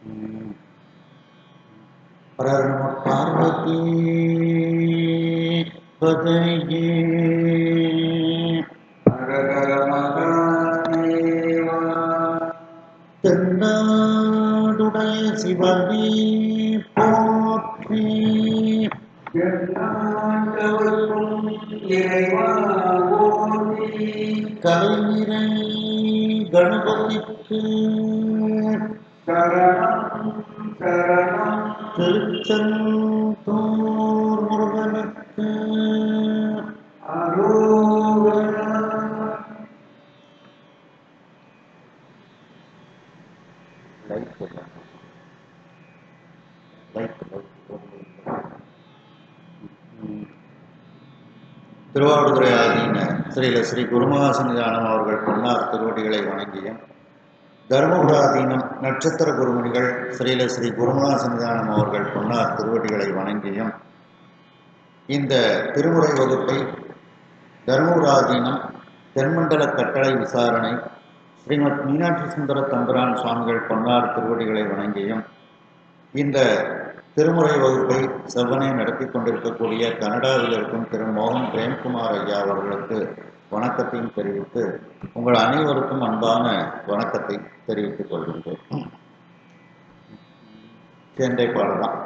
हर पार्वती पतये हर हर महादेवा தென்னாடுடைய சிவனே போற்றி எந்நாட்டவர்க்கும் இறைவா போற்றி கலைநிறை கணபதிக்கு சரணம் சரணம் திருச்செந்தூர் முருகனுக்கு அரோகரா. திருவாவடுதுறை ஆதீன ஸ்ரீல ஸ்ரீ குருமகாசன்னிதானம் அவர்கள் பொன்னார் திருவடிகளை வணங்கியும், தர்மபுராதீனம் நட்சத்திர குருமணிகள் ஸ்ரீல ஸ்ரீ குருமகாசன்னிதானம் அவர்கள் பொன்னார் திருவடிகளை வணங்கியும், இந்த திருமுறை வகுப்பை தர்மபுராதீனம் தென்மண்டல கட்டளை விசாரணை ஸ்ரீமத் மீனாட்சி சுந்தர தம்பிரான் சுவாமிகள் பொன்னார் திருவடிகளை வணங்கியும், இந்த திருமுறை வகுப்பை செவ்வனே நடத்தி கொண்டிருக்கக்கூடிய கனடாவில் இருக்கும் திரு மோகன் பிரேம்குமார் ஐயா அவர்களுக்கு வணக்கத்தையும் தெரிவித்து உங்கள் அனைவருக்கும் அன்பான வணக்கத்தை தெரிவித்துக் கொள்கின்றேன். சேர்ந்தே பாடலாம்.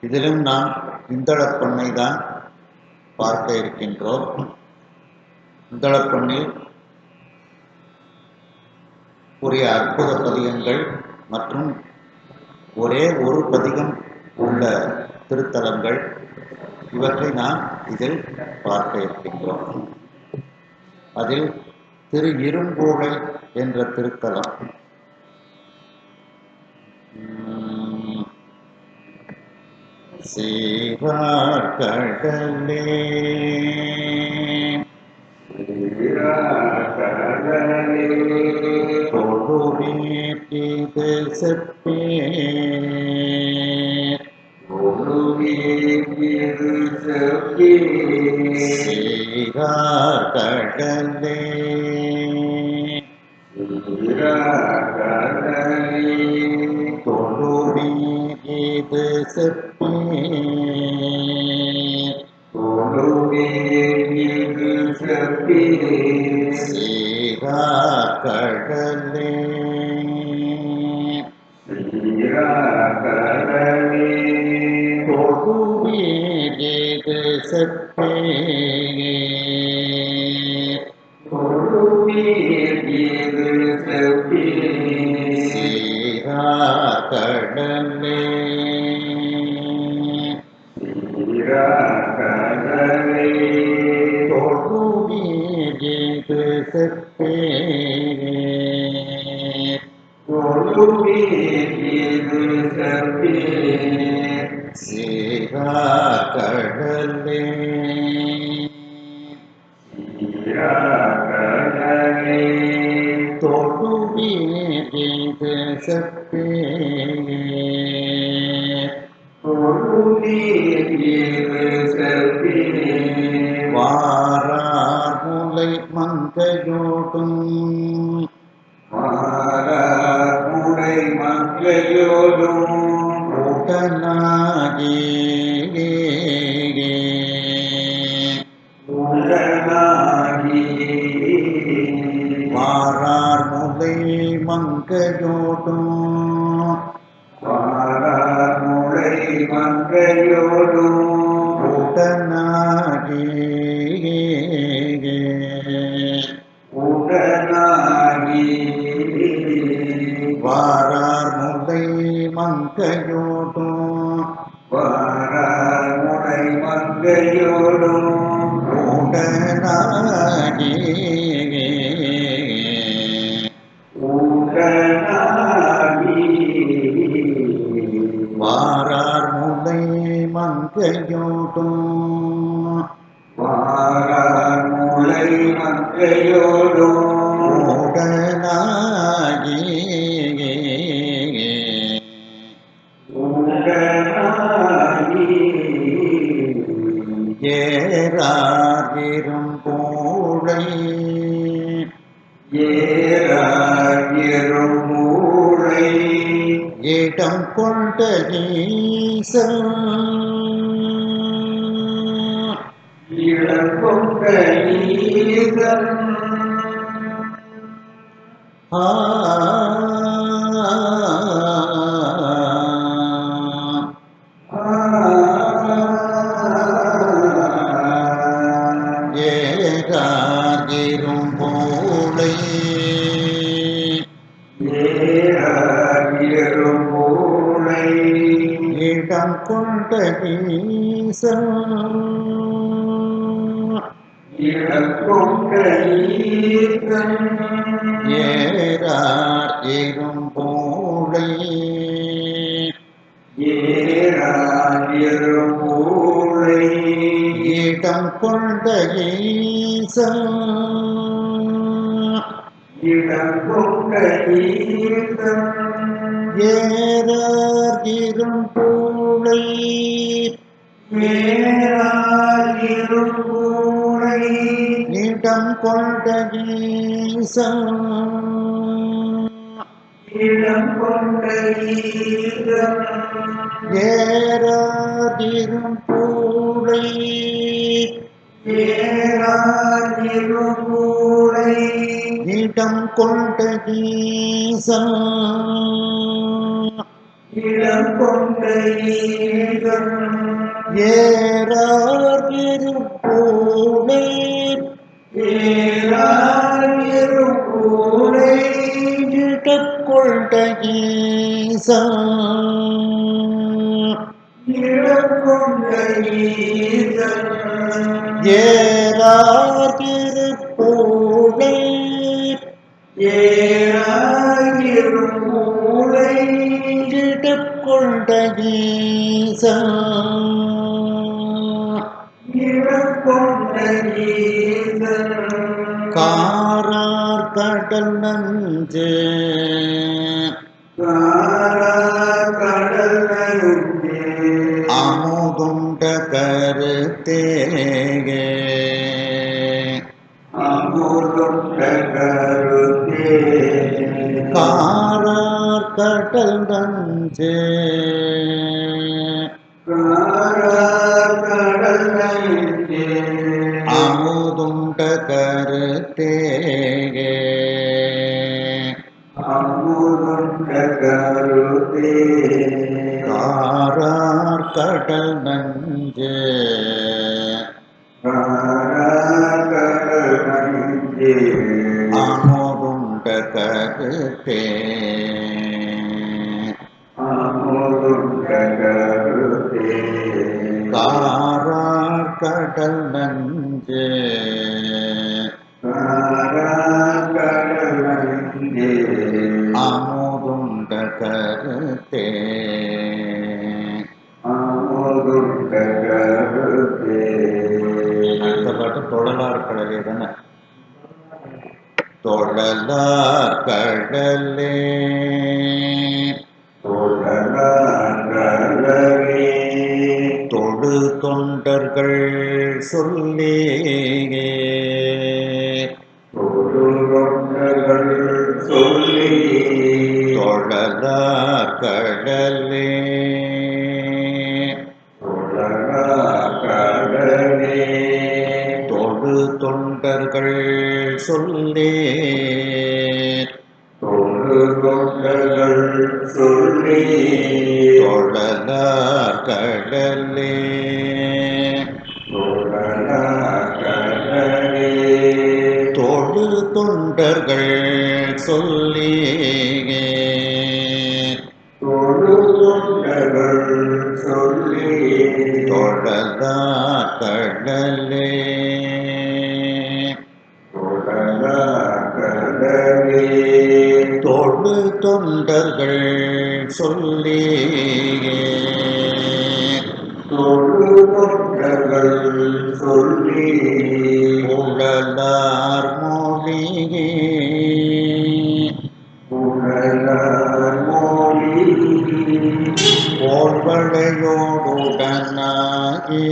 இதிலும் நாம் இந்தளப்பண்ணை தான் பார்க்க இருக்கின்றோம். இந்தளப்பண்ணில் உரிய அற்புத பதிகங்கள் மற்றும் ஒரே ஒரு பதிகம் உள்ள திருத்தலங்கள் இவற்றை நாம் இதில் பார்க்க இருக்கின்றோம். அதில் திரு இருங்கோழை என்ற திருத்தலம் சீரார் கடலே கொடுவீர்த்திது செப்பே சீரார் கடலே கொடுவீர்த்திது செப்பே சீரார் கடலே கொடுவீர்த்திது செப்பே சீரார் கடலே கொடுவீர்த்திது செப்பே சீரார் கடலே வாரார் முலை மங்கையோடும் உடனாகி வாரார் முலை மங்கையோடும் உடனாகி வாரார் முலை மங்கையோடும் உடனாகி வாரார் முலை மங்கையோடும் உடனாகி ஏறாயிரும் பூளை இடம் கொண்ட ஈசன் ஏறாயிரும் பூளை இடம் கொண்ட ஈசன் ஏறார் இரும்பூளை இடம் கொண்ட ஈசன் ஏறார் இரும்பூளை இடம் கொண்ட ஈசன் ஏறார் இரும்பூளை இடம் கொண்ட ஈசன் ஏறார் இரும்பூளை இடக்கொண்ட ஈசன் ஏறார் இரும்பூளை இடக்கொண்ட ஈசன் காரார் கடல் நஞ்சு அமுதுண்ட கருத்தேகே காரார் கடல் நஞ்சு அமுதுண்ட கருத்தேகே காரார் கடல் நஞ்சு அமுதுண்ட கருத்தே காரார் கடல் நஞ்சே அமுதுண்ட கருத்தே அடுத்த பாட்டு தொழலார் கடலே தானே. தொழலார் கடலே தொழு தொண்டர்கள் சொல்லே தொழலார் கடலே தொழு தொண்டர்கள் சொல்லே தொழலார் கடலே தொழு தொண்டர்கள் சொல்லே தொழலார் கடலே தொழு தொண்டர்கள் சொல்லே உழலார் மொழியே போல்வளையோடுடனாகி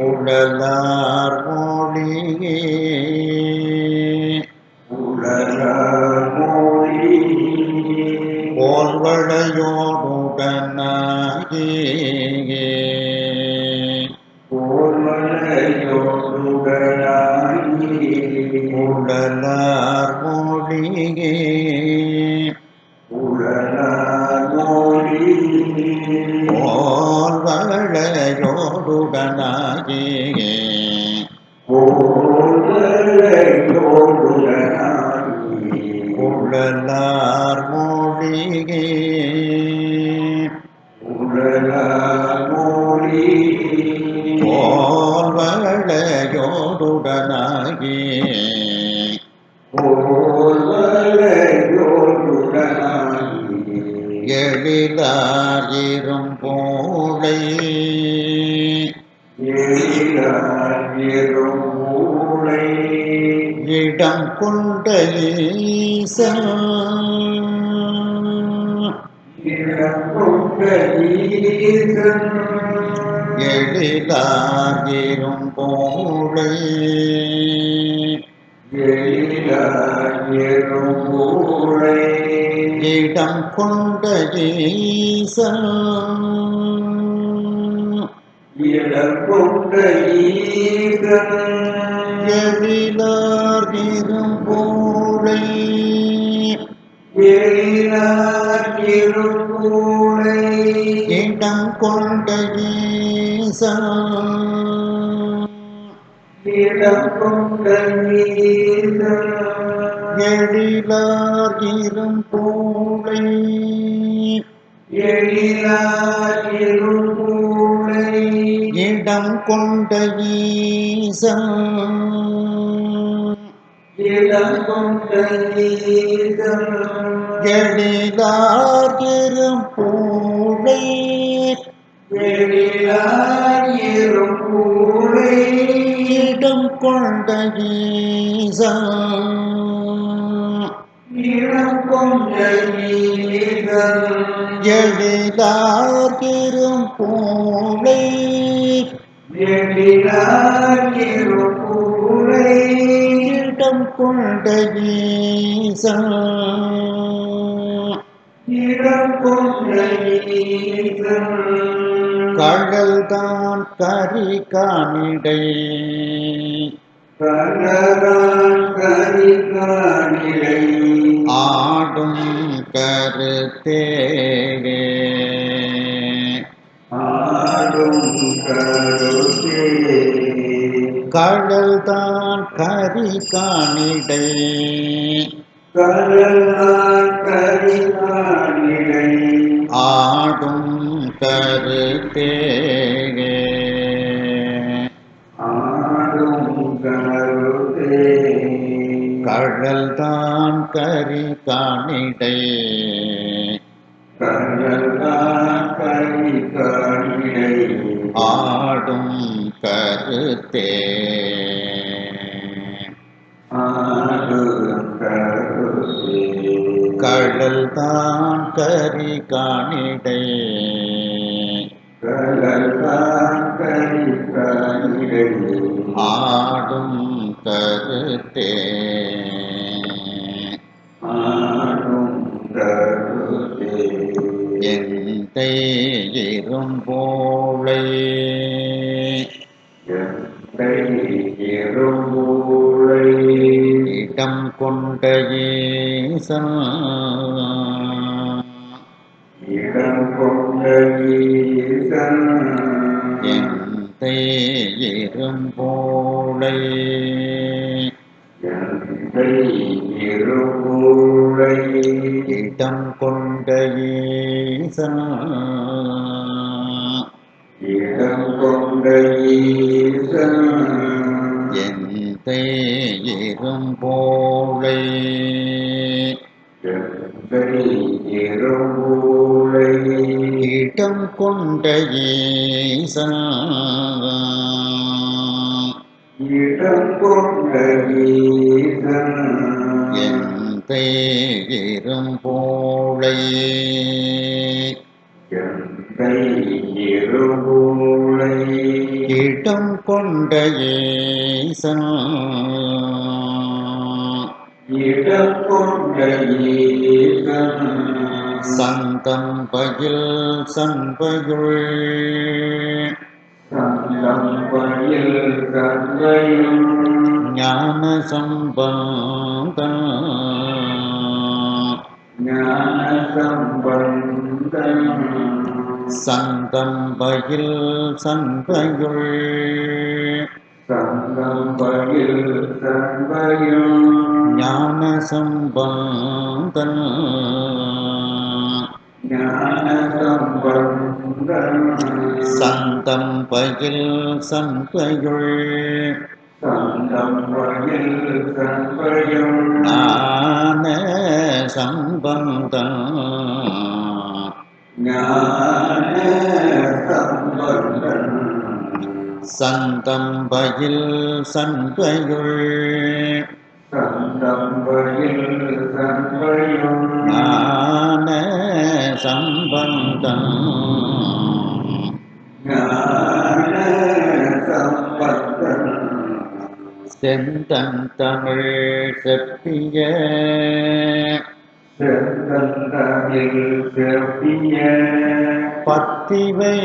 உழலார் மொழியே போல்வளையோடுடனாகி உழலார் மொழியே போல்வளையோடுடனாகி உழலார் மொழியே போல்வளையோடுடனாகி எழிலார் இரும்போலை இடம் கொண்ட ஈசன் எழிலார் இரும்போலை இடம் கொண்ட ஈசன் எழிலார் இரும்போலை இடம் கொண்ட ஈசன் எழிலார் இரும்போலை இடம் கொண்ட ஈசன் எழிலார் இரும்போலை இடம் கொண்ட ஈசன் எழிலார் இரும்போலை இடம் கொண்ட ஈசன் கடல்தான் கரி காணிடை ஆடும் கருத்தே கடல்தான் கரி காணிடை கடலார் கரிகாலிடை ஆடும் கருத்தேகே ஆடும் கருத்தே கடல்தான் கரி காணிடை கடலார் கரிகாலிடை ஆடும் கருத்தே ஆடும் கருத்தே கடல்தான் கரி காணிடை கடலார் கரிகாலிடை ஆடும் கருத்தே ஆடும் கருத்தே எந்தை இரும்போலை எந்தை இரும்பூழை இடம் கொண்ட ஈசன் இடம் கொண்ட ஈசன் எந்தை இரும்போலை எந்தை இரும்பூழை இடம் கொண்ட ஈசன் இடம் கொண்ட ஈசன் எந்தை இரும்போலை எந்தை இரும்பூழை இடம் கொண்ட ஈசன் இடம் கொண்ட ஈசன் எந்தை இரும்போலை எந்தை இரும்பூழை இடம் கொண்ட ஈசன் இடம் கொண்ட ஈசன் சந்தம் பயில் சண்பையுள் சந்தம் பயில் கங்கையும் ஞான சம்பந்தன் ஞான சம்பந்தன் சந்தம் பயில் சண்பையுள் சந்தம் பயில் சண்பையும் ஞான சம்பந்தன் ஞான சம்பந்தன் சந்தம் பயில் சண்பையுள் சந்தம் பயில் சண்பையும் ஞான சம்பந்தன் ஞான சம்பந்தன் சந்தம் பயில் சண்பையுள் சந்தம் பயில் சண்பையும் ஞான சம்பந்தன் ஞான சம்பந்தன் செந்தன் தமிழ் செப்பிய செந்தமிழ் செப்பிய பத்திவை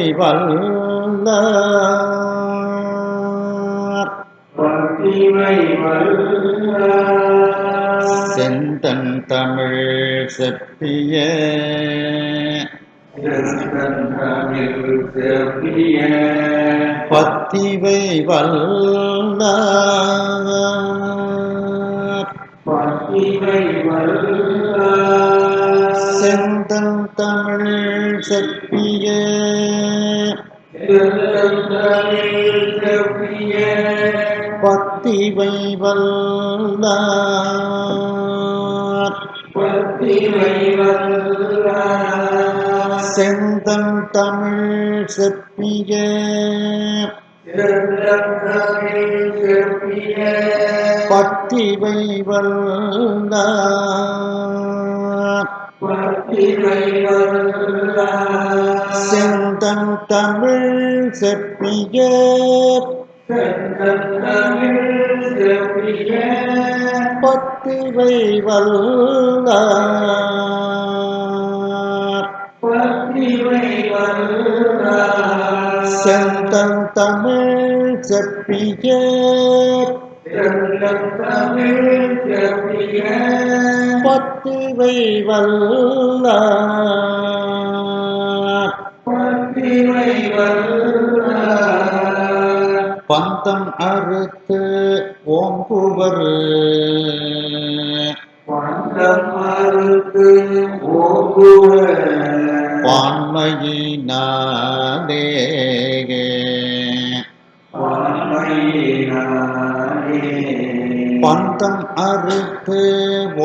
வல்லார் பத்திவை வல்லார் செந்தன் தமிழ் செப்பிய செந்தமிழ் செப்பிய பத்திவை வல்லார் பத்திவை வல்லார் செந்தன் தமிழ் செப்பிய செந்தமிழ் செப்பிய பத்திவை வல்லார் பத்திவை வல்லார் செந்தன் தமிழ் செப்பிய செந்தமிழ் செப்பிய பத்திவை வல்லார் பத்திவை வல்லார் செந்தன் தமிழ் செப்பிய செந்தமிழ் செப்பிய பத்திவை வல்லார் பத்திவை வல்லார் செந்தன் தமிழ் செப்பிய செந்தமிழ் செப்பிய பத்திவை வல்லார் பத்திவை வல்லார் பந்தம் அறுத்து ஓம்புவர் பந்தம் மறுத்து ஓங்குவ பான்மையினாலே பந்தம் அறுத்து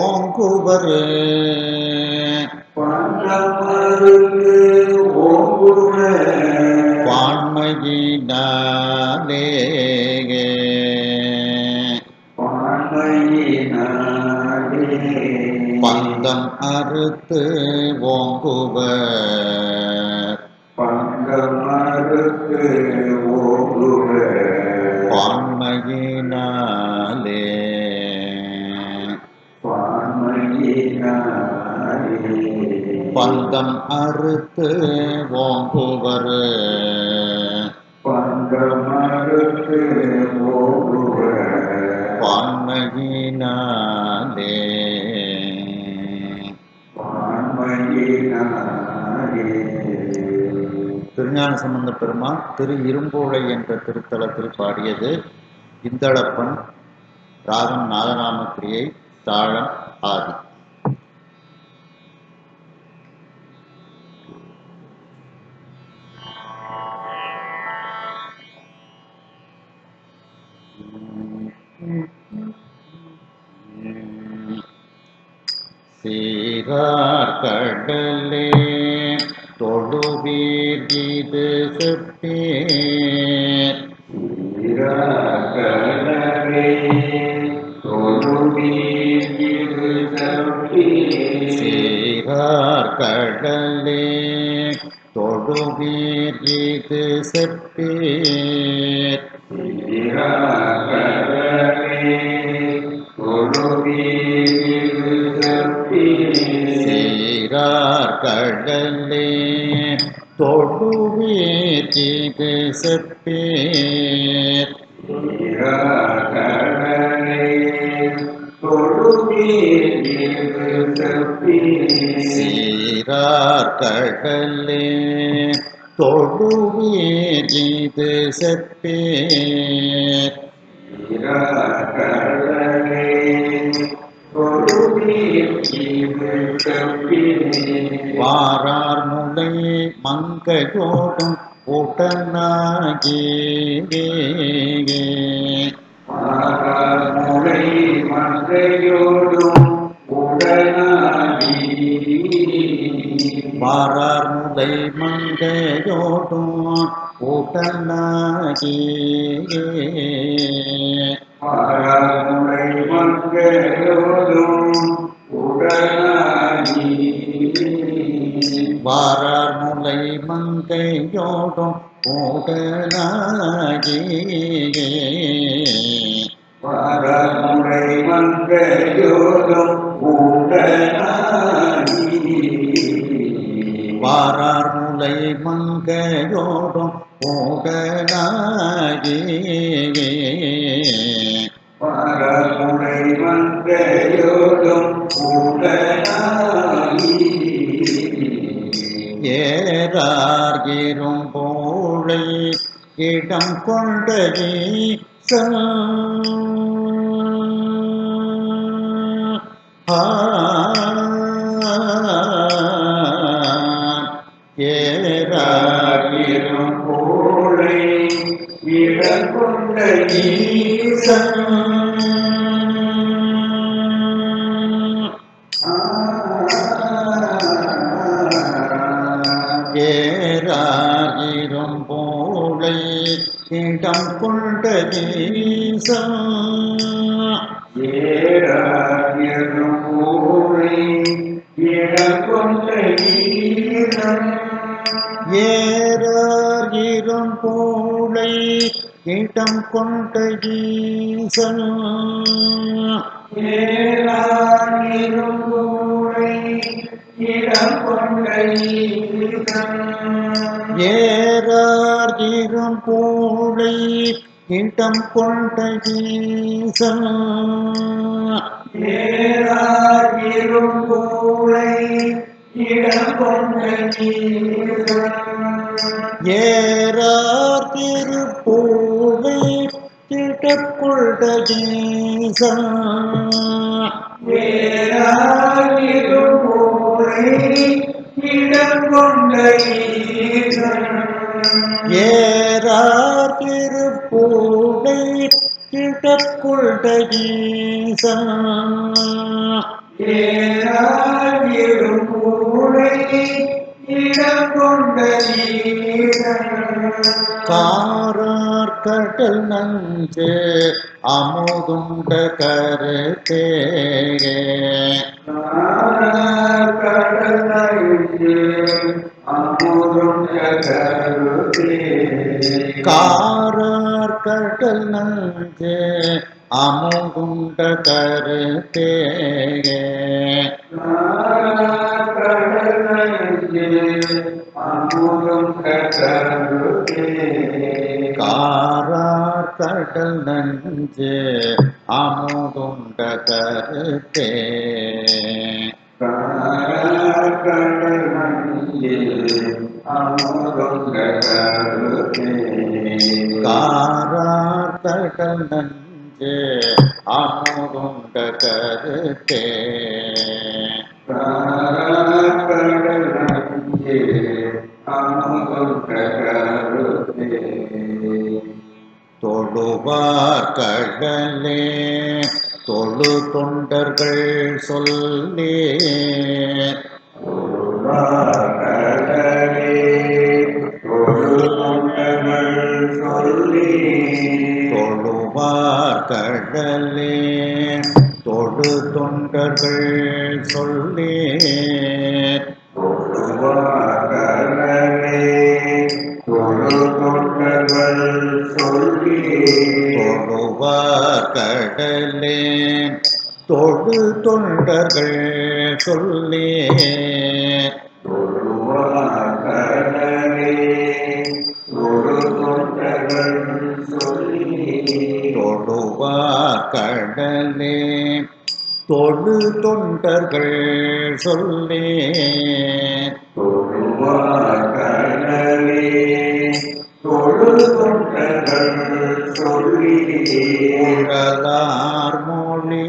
ஓங்குவர் பான்மையினாலே பந்தம் அறுத்து ஓங்குவர் பான்மையினாலே பந்தம் அறுத்து ஓங்குவர் பான்மையினாலே திருஞான சம்பந்த பெருமான் திரு இரும்போலை என்ற திருத்தலத்தில் பாடியது இந்தளப்பன், ராகம் நாதநாமக்கிரியை, தாளம் ஆதி. சீரார் கடலே தொழுவீர் இது செப்பேர் சீரார் கடலே தொழுவீர் இது செப்பேர் சீரார் கடலே தொழுவீர் இது செப்பேர் சீரார் கடலே தொழுவீர் இது செப்பேர் வாரார் முலை மங்கையோடும் உடனாகி வாரார் முலை மங்கையோடும் உடனாகி வாரார் முலை மங்கையோடும் உடனாகி வாரார் முலை மங்கையோடும் உடனாகி ஏறார் இரும்போலை இடம் கொண்டதே ஏறார் இரும்போலை இடம் கொண்ட ஈசன் ஏறார் இரும்போலை இடம் கொண்ட ஈசன் ஏறார் இரும்போலை இடம் கொண்ட ஈசன் ஏறார் இரும்போலை இடம் கொண்ட ஈசன் ஏறார் திருப்பூரை திடக்கொண்ட ஈசன் ஈசன் ஏறார் திருப்பூடை கிடக்குண்ட ஈசன் ஏறாயிரும் கூடை இடம் கொண்ட ஈசன் காரார் கடல் நஞ்சு அமுதுண்ட கருத்தே கடல் நஞ்சு அமுதுண்ட கருத்தே காரார் கடல் நஞ்சு அமுதுண்ட கருத்தே கடல் நஞ்சு அமுதுண்ட கருத்தே காரார் கடல் நஞ்சு அமுதுண்ட கருத்தே கடல் நஞ்சு அமுதுண்ட கருத்தே காரார் கடல் நஞ்சு அமுதுண்ட கருத்தே கடல் நஞ்சு அமுதுண்ட கருத்தே தொழுவார் கடலே தொழு தொண்டர்கள் சொல்லே கடலே ஒரு தொண்டர்கள் சொல்லி தொழுவார் கடலே தொழு தொண்டர்கள் சொல்லே கடலே ஒரு தொண்டர்கள் சொல்லி தொழுவார் கடலே தொழு தொண்டர்கள் சொல்லே கடலே ஒரு தொண்டர்கள் சொல்லி தொழுவார் கடலே தொழு தொண்டர்கள் சொல்லே கடலே தொழு தொண்டர்கள் சொல்லி உழலார் மொழி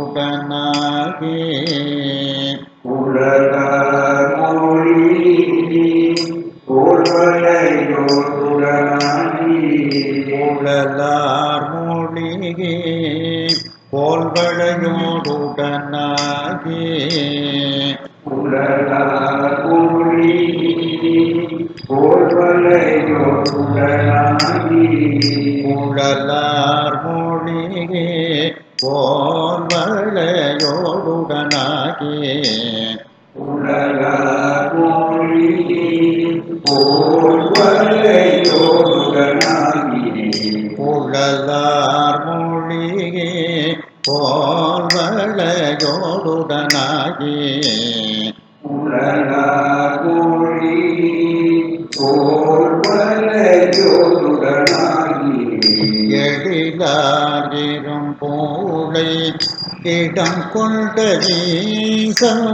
போல்வளையோடுடனாகி உலகார் மொழி போல்வளையோடுடனாகி உழலார் மொழி போல்வளையோடுடனாகி உலகார் மொழி போல்வளையோடுடனாகி உழலார் மொழி போல்வளையோடுடனாகி உலகார் மொழி போல்வளையோடுடனாகி உழலார் மொழி போல்வளையோடுடனாகி உலகார் மொழி போல்வளையோடுடனாகி எழிலார் இரும்பூளை இடம் கொண்ட ஈசன்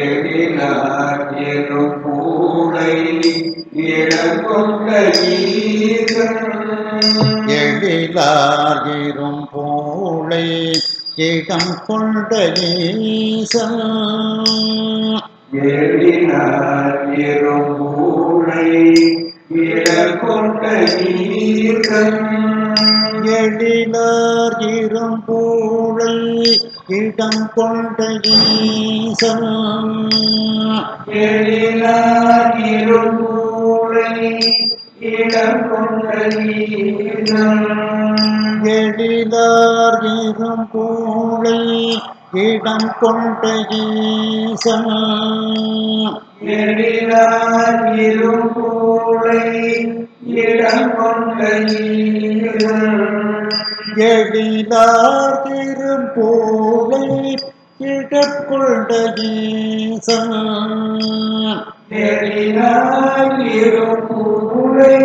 எழிலார் இரும்பூளை இடம் கொண்ட ஈசன் எழிலார் இரும்பூளை இடம் கொண்ட ஈசன் எழிலார் இரும்பூளை இடம் கொண்ட ஈசன் எழிலார் இரும்பூளை இடம் கொண்ட ஈசன் எழிலார் இரும்பூளை இடம் கொண்ட ஈசன் எழிலார் இரும்பூளை இடம் கொண்ட ஈசன் எழிலார் இரும்பூளை இடம் கொண்ட ஈசன் எழிலார் இரும்பூளை இடம் கொண்ட ஈசன் எழிலார் இரும்பூளை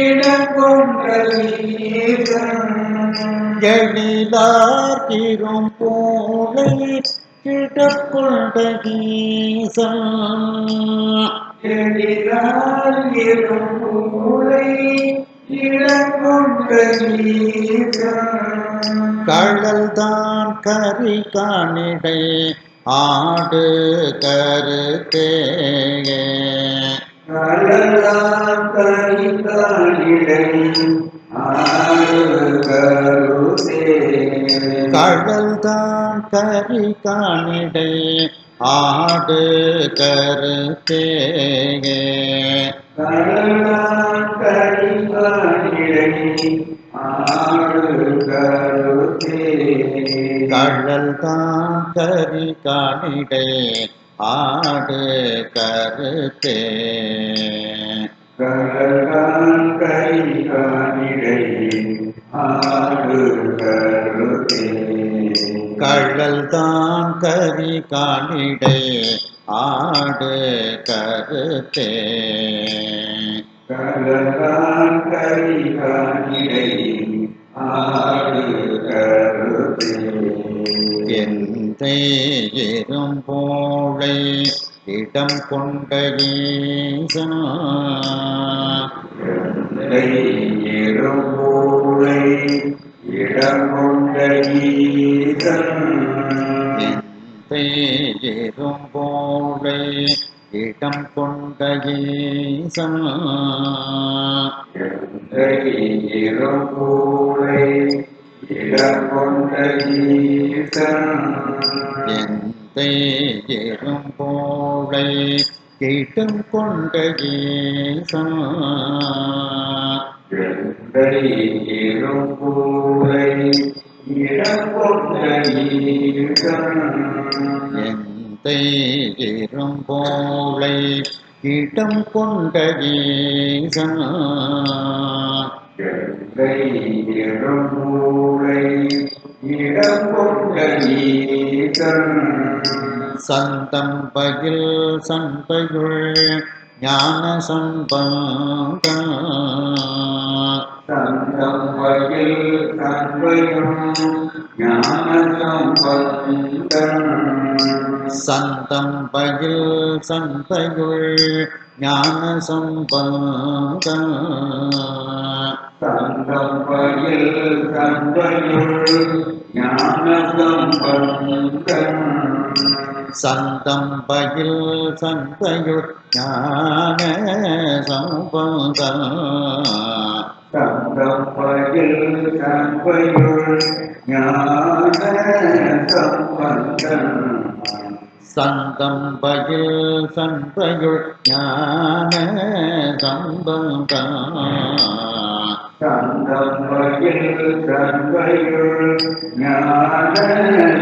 இடம் கொண்ட ஈசன் எழிலார் இரும்பூளை இடம் கொண்ட ஈசன் எழிலால் இரும்புரை இளங்கொண்ட ஈசன் கழல் தான் கரி காணிடை ஆடு கருத்தே கடலாம் கரிகாலிடை ஆடு கருதே கழல் தான் கரி காணிடை ஆடு கருத்தே கடலாம் கரிகாலிடை ஆடு கருதே கழல் தான் கரி காணிடை ஆடு கருத்தே கடலாம் கரிகாலிடை ஆடு கருதே கழல் தான் கரி காணிடை ஆடு கருத்தே கடலாம் கரிகாலிடை ஆடு கருதே எந்தை எறும்போழை இடம் கொண்ட ஈசா இரும்பூரை இடங்கொண்ட ஈசன் எந்தை எறும்போழை இடம் கொண்ட ஈசா இரும்பூரை இடங்கொண்ட ஈசன் எந்தை எறும்போழை இடம் கொண்ட ஈசா இரும்பூரை இடங்கொண்ட ஈசன் எந்தை எறும்போழை இடம் கொண்ட ஈசா இரும்பூரை இடங்கொண்ட ஈசன் சந்தம் பகில் சண்பையுள் ஞான சம்பந்த சந்தம் வகில் சண்பையும் ஞான சம்பந்தன் சந்தம் பகில் சண்பையுள் ஞான சம்பந்த சந்தம் வகில் சண்பையுள் ஞான சம்பந்தன் சந்தம் பகில் சண்பையுள் ஞான சம்பந்த சந்தம் வகில் சண்பையுள் ஞான சம்பந்தன் சந்தம் பகில் சண்பையுள் ஞான சம்பந்த சந்தம் வகில் சண்பையுள் ஞான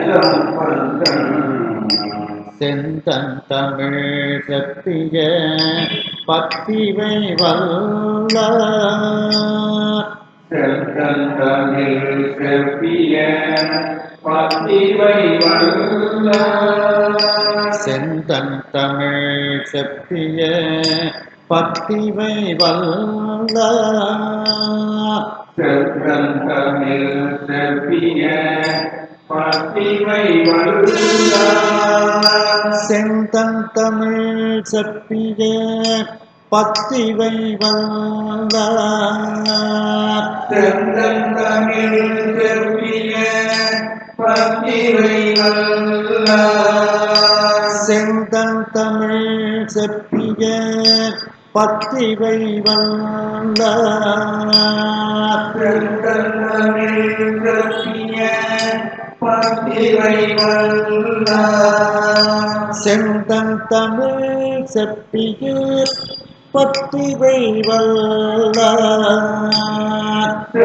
சம்பந்தன் செந்தன் தமிழ் செப்பிய பத்திவை வல்ல செந்தன் தமிழ் செப்பிய பத்திவை வல்ல செந்தன் தமிழ் செப்பிய பத்திவை வல்ல செந்தன் தமிழ் செப்பிய பத்திவை வல்ல செந்தன் தமிழ் செப்பிய பத்திவை வல்ல செந்தன் தமிழ் செப்பிய பத்திவை வல்ல செந்தன் தமிழ் செப்பிய பத்திவை வல்ல செந்தன் தமிழ் செப்பிய பத்திவை வல்ல செந்தன் தமிழ் செப்பிய பத்திவை வல்ல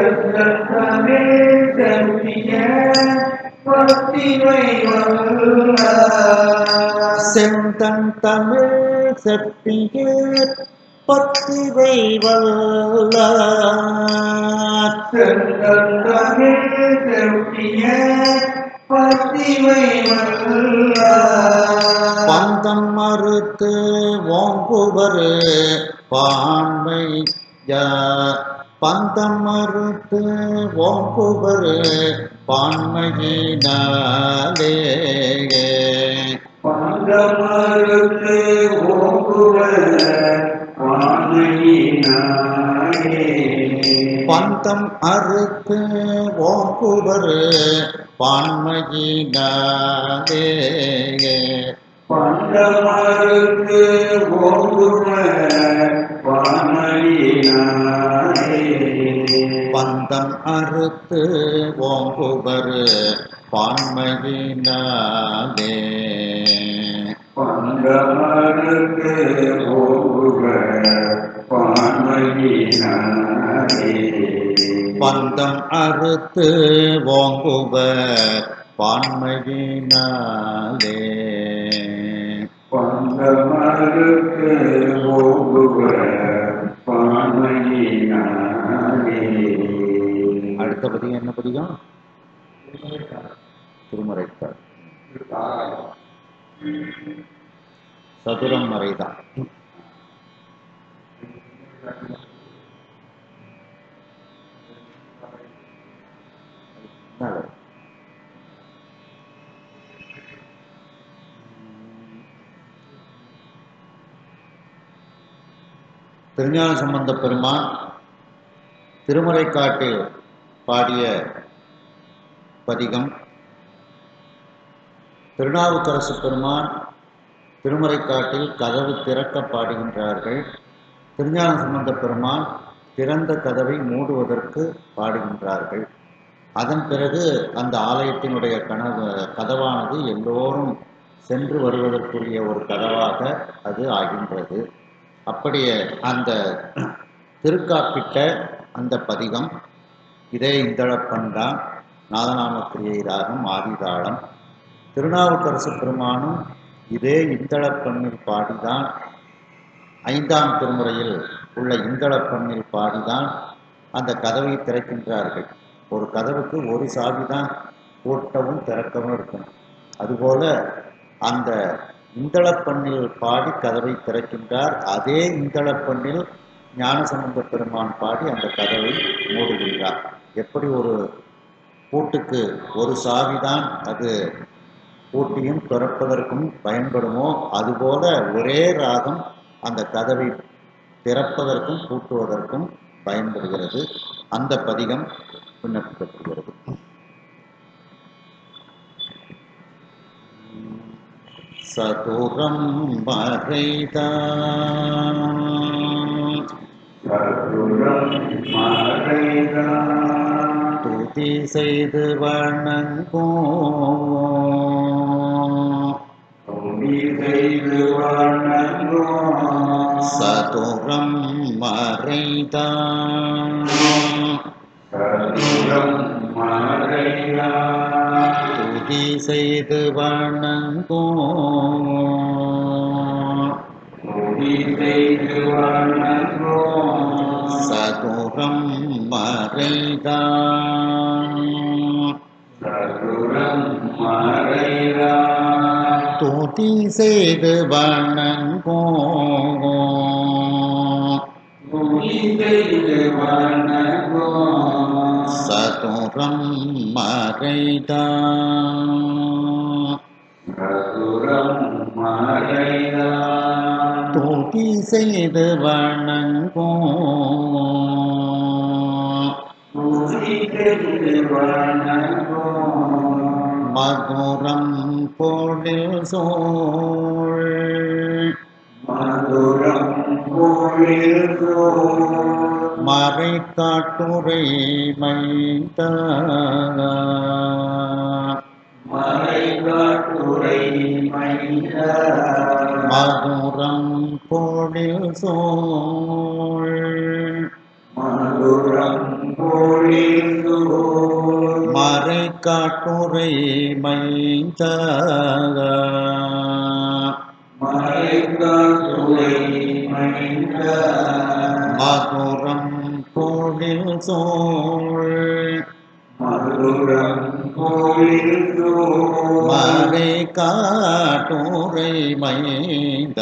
செந்தன் தமிழ் செப்பிய பத்திவை வல்ல செந்தன் தமிழ் செப்பிய பத்திவை வல்ல செந்தன் தமிழ் செப்பிய பத்திவை வல்ல பந்தம் மறுத்து ஓங்குவர் பான்மை பந்தம் மறுத்து ஓங்குவர் பான்மையினாலே பந்தமறுத்து ஓங்குவர் வானையினாலே. பந்தம் அறுத்து ஓங்குவர் பான்மையினாலே. பந்தமறுத்து ஓங்குவர் வானையினாலே. பந்தம் அறுத்து ஓங்குவர் பான்மையினாலே. பந்தமறுத்து ஓங்குவர் பான்மையினாலே. பந்தம் அறுத்து ஓங்குவர் பான்மையினாலே. பந்தமறுத்து ஓங்குவர் பான்மையினாலே. அடுத்த பதிகம் என்ன பதிகம்? திருமுறைக்கார். சதுரம் மறைதான். திருஞான சம்பந்த பெருமான் திருமுறைக்காட்டில் பாடிய பதிகம். திருநாவுக்கரசு பெருமான் திருமுறைக்காட்டில் கதவு திறக்க பாடுகின்றார்கள். திருஞான சம்பந்த பெருமான் திறந்த கதவை மூடுவதற்கு பாடுகின்றார்கள். அதன் பிறகு அந்த ஆலயத்தினுடைய கதவானது எல்லோரும் சென்று வருவதற்குரிய ஒரு கதவாக அது ஆகின்றது. அப்படியே அந்த திருக்காப்பிட்ட அந்த பதிகம் இதே இந்தளப்பன்தான். நாதநாமக்கிரியை ராகம் ஆதிதாளம். திருநாவுக்கரசு பெருமானும் இதே இந்தளப்பண்ணில் பாடிதான், 5ஆம் திருமுறையில் உள்ள இந்தளப்பண்ணில் பாடிதான் அந்த கதவை திறக்கின்றார்கள். ஒரு கதவுக்கு ஒரு சாவிதான் பூட்டவும் திறக்கவும் இருக்கும். அதுபோல அந்த இந்தளப்பண்ணில் பாடி கதவை திறக்கின்றார். அதே இந்தளப்பண்ணில் ஞானசம்பந்த பெருமான் பாடி அந்த கதவை மூடுகின்றார். எப்படி ஒரு பூட்டுக்கு ஒரு சாவிதான் அது பூட்டியும் திறப்பதற்கும் பயன்படுமோ, அதுபோல ஒரே ராகம் அந்த கதவை திறப்பதற்கும் பூட்டுவதற்கும் பயன்படுகிறது. அந்த பதிகம் விண்ணப்பிக்கப்படுகிறது. சதுரம் மறைதான் துதி செய்து வணங்கும் சதுரம் மறைதான் துதி செய்து வணங்கும் சதுரம் மறைதான் துதி செய்து வணங்கும் சதுரம் மறைதான் துதி செய்து வணங்கும் மதுரம் பொழில் சோழ் மறை காட்டுரை மைந்த மதுரம் பொழில் சோழ் மறை காட்டுரை மைந்த மதுரம் பொழில் சோழ் மறை காட்டுரை மைந்த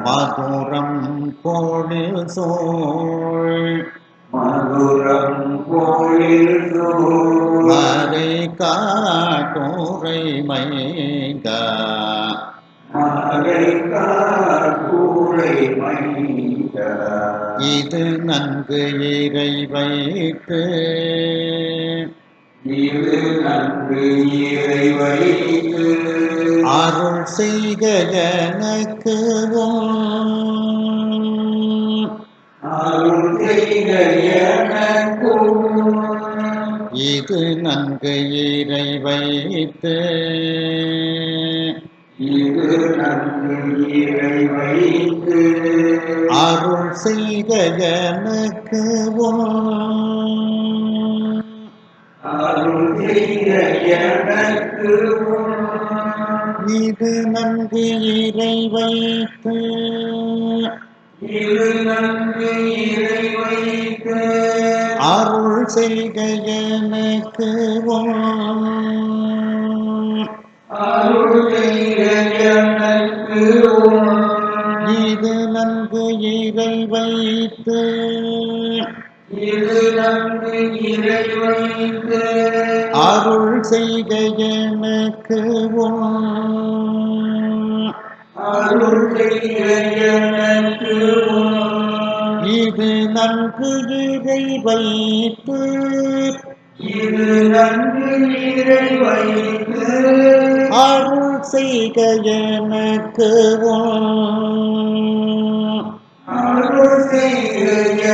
மதுரம் பொழில் சோழ் மதுரம் கோயில் சூழ் மறை காட்டுரை மைந்தா மறைக்கார் கூரை மைந்த இது நன்கு இறை வைத்து இது நன்கு இறை வைத்து அருள் செய்க எனக்கு அருள் செய்க எனக்கும் இது நன்கு இறை வைத்து இது நன்கு இறை வைத்து அருள் செய்க எனக்கு அருள் செய்க எனக்கு இது நன்கு இறை வைத்து இது நன்கு இறை வைத்து அருள் செய்க எனக்கு அருள் செய்க எனக்கு இது நன்கு இறை வைத்து இது நன்கு இறை வைத்து அருள் செய்க எனக்கு அருள் செய்க எனக்கு இது நன்கு இறை வைத்து இது நன்கு இறை வைத்து அருள் செய்க எனக்கு அருள் செய்க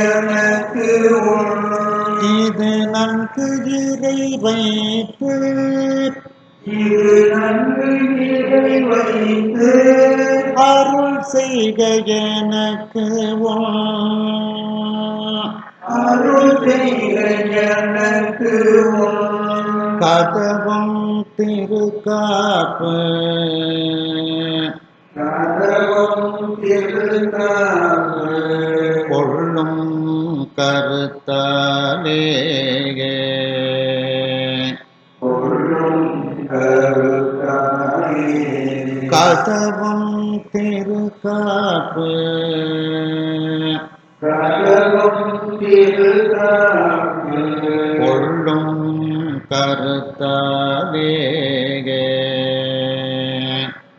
எனக்கு இது நன்கு இறை வைத்து இது நன்கு இறை வைத்து அருள் செய்க எனக்கு அருள் செய்க எனக்கு கதவம் திருக்காப்பு கதவம் திருக்காப்பு கொள்ளும் கருத்தாலே கொள்ளும் கருத்தாலே கதவம் திருக்காப்பு கதவம் திருக்காப்பு கொள்ளும் கருத்தாலே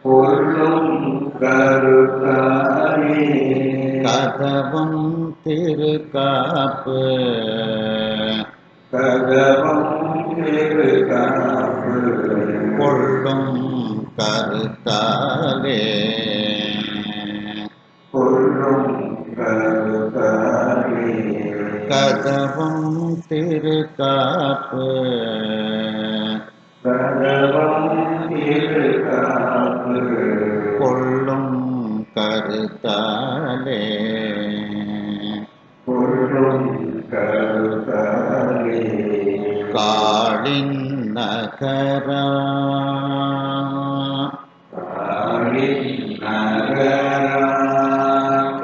கொள்ளும் கருத்தாலே கதவம் திருக்காப்பு கதவம் திருக்காப்பு கொள்ளும் கருத்தாலே கொள்ளும் கருத்தாலே கதவம் திருக்காப்பு கதவம் திருக்காப்பு கொள்ளும் கருத்தாலே கொள்ளும் கருத்தாலே காளின் நகரா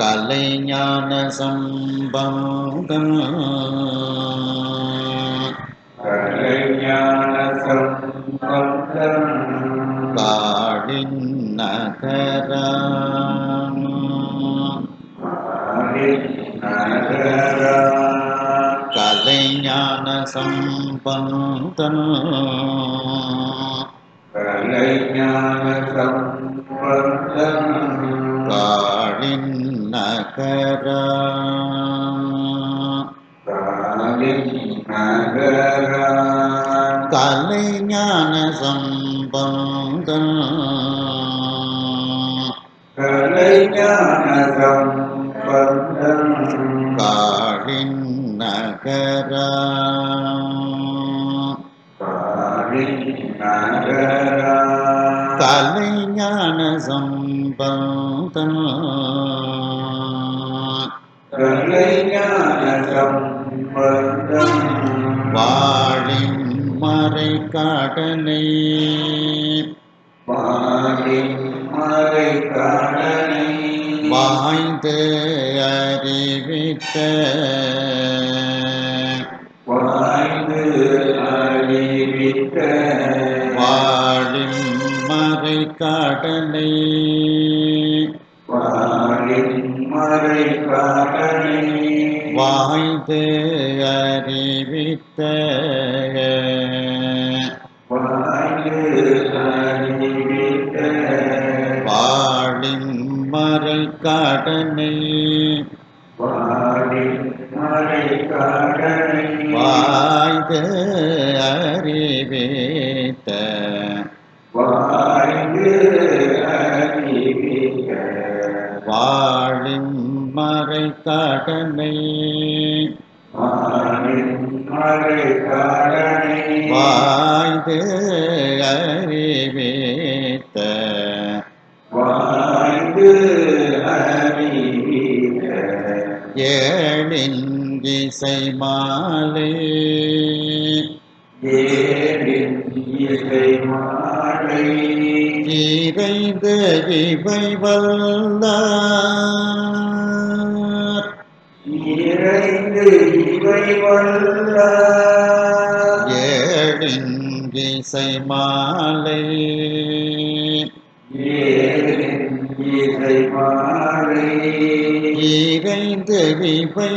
கலைஞான சம்பந்தம் கலைஞான சம்பந்தம் காளின் நகரா கலைஞான சம்பந்தம் கலைஞான சம்பந்தம் காளின் நகரா கலைஞான சம்பந்தம் கலைஞான சம்பந்தம் காளின் நகரா கலைஞான சம்பந்தம் கலைஞான சம்பந்தம் வாழின் மறை கடலை வாழின் மறை கடலை வாய்ந்து அறிவித்த வாய்ந்து அறிவித்த வாழின் மறை கடலை வாழின் மறை கடலை வாய்ந்து அறிவித்த வாய்ந்து அறிவித்த வாழின் மறை கடனை வாழின் மறை கடனை வாய்ந்து அறிவித்த வாய்ந்து அறிவித்த வாழின் மறை கடனை வாழின் மறை கடனை வாய்ந்து அறிவித்த வாய்ந்து அறிவித்த ஏழின் இசை மாலை ஏழின் இசை மாலை இறைந்து இவை வல்லார் இறைந்து இவை வல்ல ஏழின் இசை மாலை ஏழின் இசை மாலை இறைந்து இவை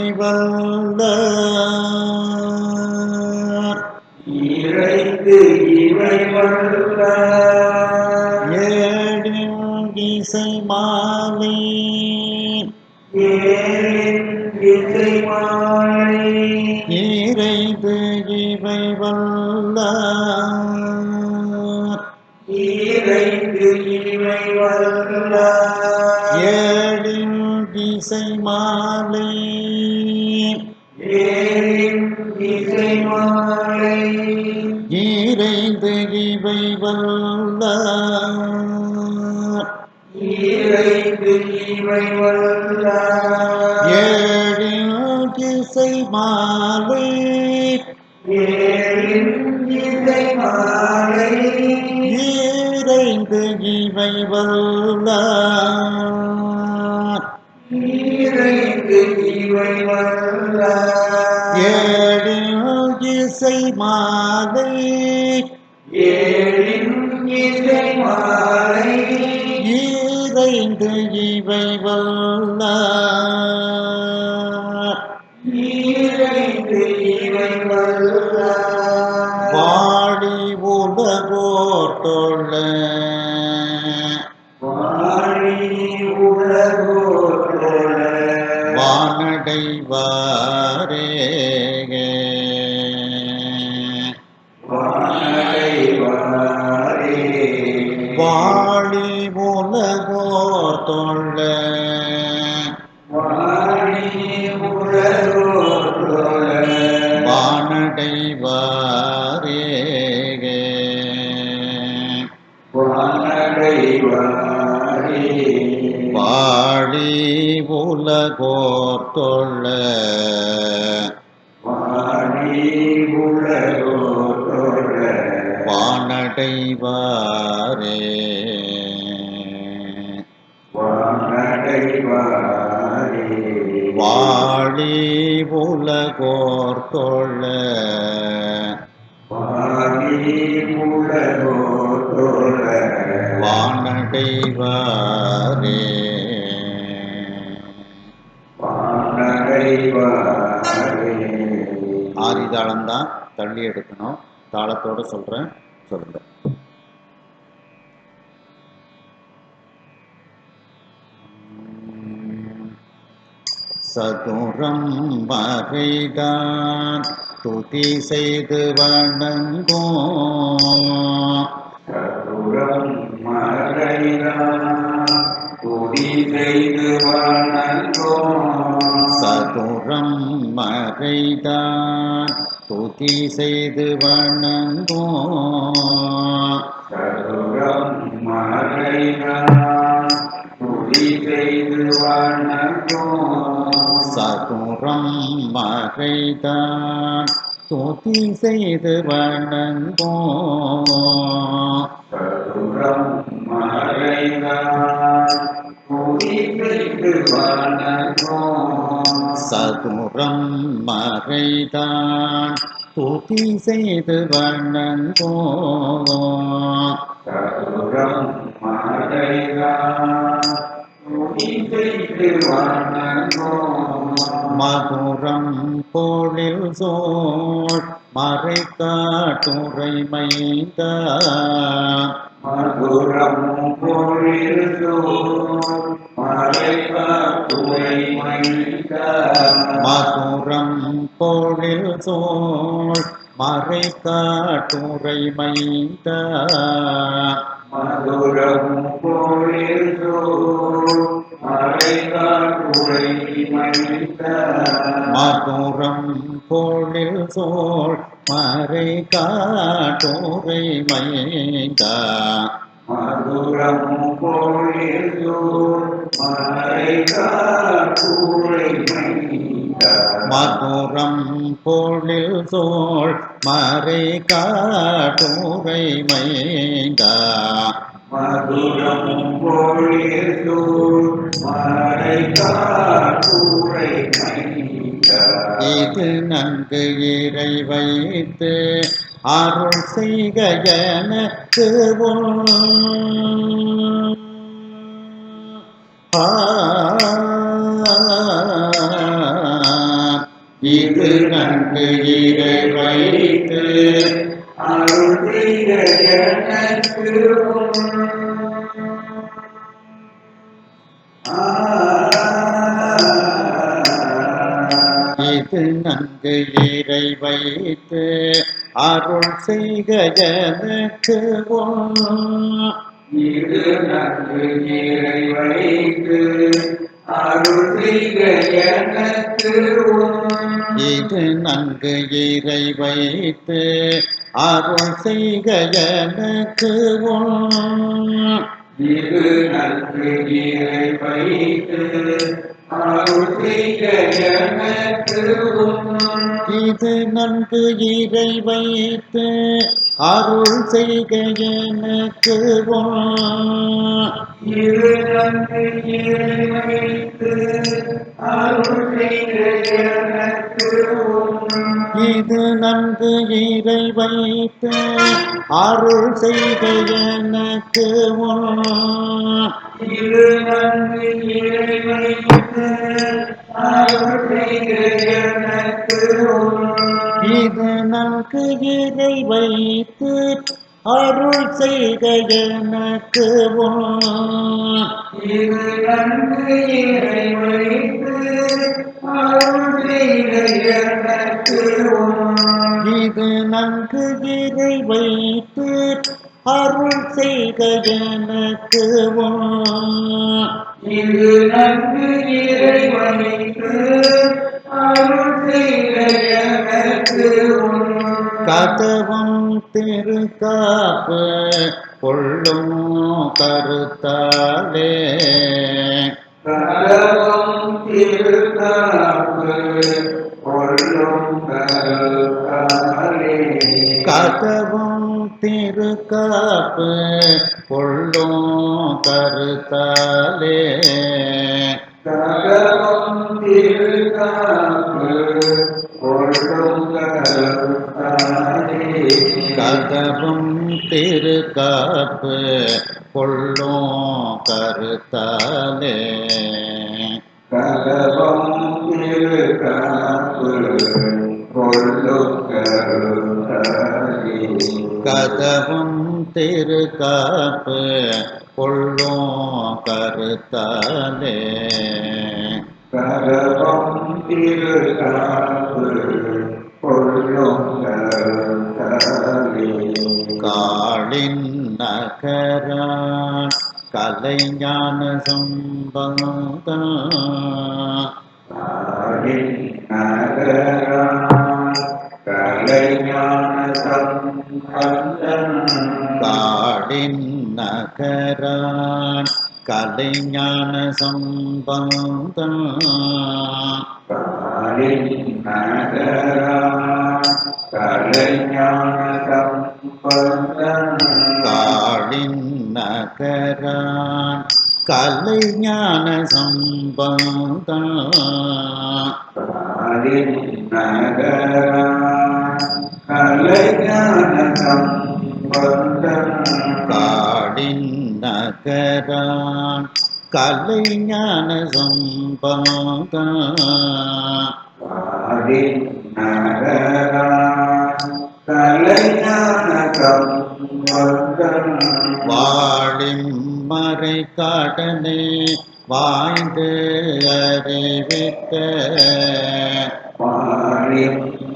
வல்லார் இறைந்து இவை வல்ல ஏழின் இசை மாலை ஏழின் இசை மாலை இறைந்து இவை வல்லார் இறைந்து இவை வல்ல ஏழின் இசை மாலை ஏழின் இசை மாலை இறைந்து இவை வல்லார் இறைந்து இவை வல்ல ஏழின் இசை மாலை ஏழின் இசை மாலை இறைந்து இவை வல்லார் இறைந்து இவை வல்ல ஏழின் இசை மாலை ஏழின் இசை மாலை இறைந்து இவை வல்லார் இறைந்து இவை வல்ல வாழி உலகோர் தொழ வாழி உலகோட வானடைவாரே வாழை வாழி உலகோர் தொழ வாழி உலகோட வானடைவாரே வாழி உலகோர் தொழ வானடைவாரே வாழி உலகோர் தொழ வானடைவாரே ஆதிதாளம் தான் தள்ளி எடுக்கணும். தாளத்தோட சொல்றேன், சொல்லுங்க. சதுரம் வகைதான் துதி செய்து வணங்கோ சதுரம் மறைதான் துதி செய்து வணங்கோ சதுரம் மறைதான் துதி செய்து வணங்கோ சதுரம் மறைதான் துதி செய்து வணங்கோ சதுரம் மறைதான் துதி செய்து வணங்கோ சதுரம் மறைதான் துதி செய்து வணங்கோ சதுரம் மறைதான் துதி செய்து வணங்கோ சதுரம் மறைதான் துதி செய்து வணங்கோ மதுரம் பொழில் சோழ் மறைக்காட்டுரை மைந்த மதுரம் பொழில் சோழ் மறைக்காட்டுரை மைந்த மதுரம் பொழில் சோழ் மறைக்காட்டுரை மைந்த மதுரம் பொழில் சோழ் மறைக்காட்டுரை மைந்த மதுரம் பொழில் சோழ் மறைக்காட்டுரை மைந்த மதுரம் பொழில் சோழ் மறைக்காட்டுரை மைந்த மதுரம் பொழில் சோழ் மறைக்காட்டுரை மைந்த மதுரம் பொழில் சோழ் மறைக்காட்டுரை மைந்த இது நன்கு இறை வைத்து அருள் செய்க எனக்கு இது நன்கு இறை வைத்து அருள் செய்க எனக்கு இது நன்கு இறை வைத்து அருள் செய்க எனக்கு இது நன்கு இறை வைத்து அருள் செய்க எனக்கு இது நன்கு இறை வைத்து அருள் செய்க எனக்கு இது நன்கு இறை வைத்து அருள் செய்க எனக்கு இது நன்கு இறை வைத்து அருள் செய்க எனக்கு இது நன்கு இறை வைத்து அருள் செய்க எனக்கு இது நன்கு இறை வைத்து அருள் செய்க எனக்கு இது நன்கு இறை வைத்து அருள் செய்க எனக்கு இது நன்கு இறை வைத்து அருள் செய்க எனக்கு இது நன்கு இறை வைத்து அருள் செய்க எனக்கு இது நன்கு இறை வைத்து அருள் செய்க எனக்கு இது நன்கு இறை வைத்து அருள் செய்க எனக்கு கதவம் திருக்காப்பு கொள்ளும் கருத்தாலே கதவம் திருக்காப்பு கொள்ளும் கருத்தாலே கதவம் திருக்காப்பு கொள்ளும் கருத்தாலே கதவம் திருக்காப்பு கொள்ளும் கருத்தாலே கதவம் திருக்காப்பு கொள்ளும் கருத்தாலே கதவம் திருக்காப்பு கொள்ளும் கருத்தாலே கதவம் திருக்காப்பு கொள்ளும் கருத்தாலே கதவம் திருக்காப்பு கொள்ளும் கருத்தாலே காளின் நகரான் கலைஞான சம்பந்தம் காளின் நகரான் கலைஞான சம்பந்தம் காளின் நகரான் கலைஞான சம்பந்தம் காளின் நகரான் கலைஞான சம்பந்தம் காளின் நகரான் கலைஞான சம்பந்தம் காளின் நகரான் கலைஞான சம்பந்தம் காளின் நகரான் கலைஞான சம்பந்தம் வாழிம் மறை காடனே வாய்ந்து அறிவித்த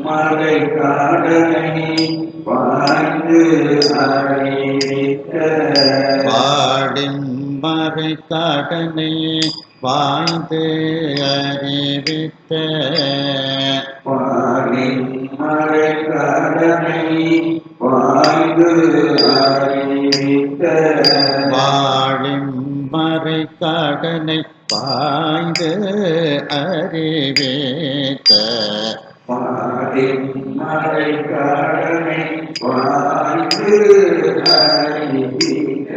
மலை காடனை வாழ்ந்து அறிவித்த வாழிம் மறை காடனே வாய்ந்து அறிவித்த மலை காடனை வாழ்ந்து அறிவித்த வாழிம் மறை காடனை பாய்ந்து அறிவித்த மலை காடனை வாழ்ந்து அறிவித்த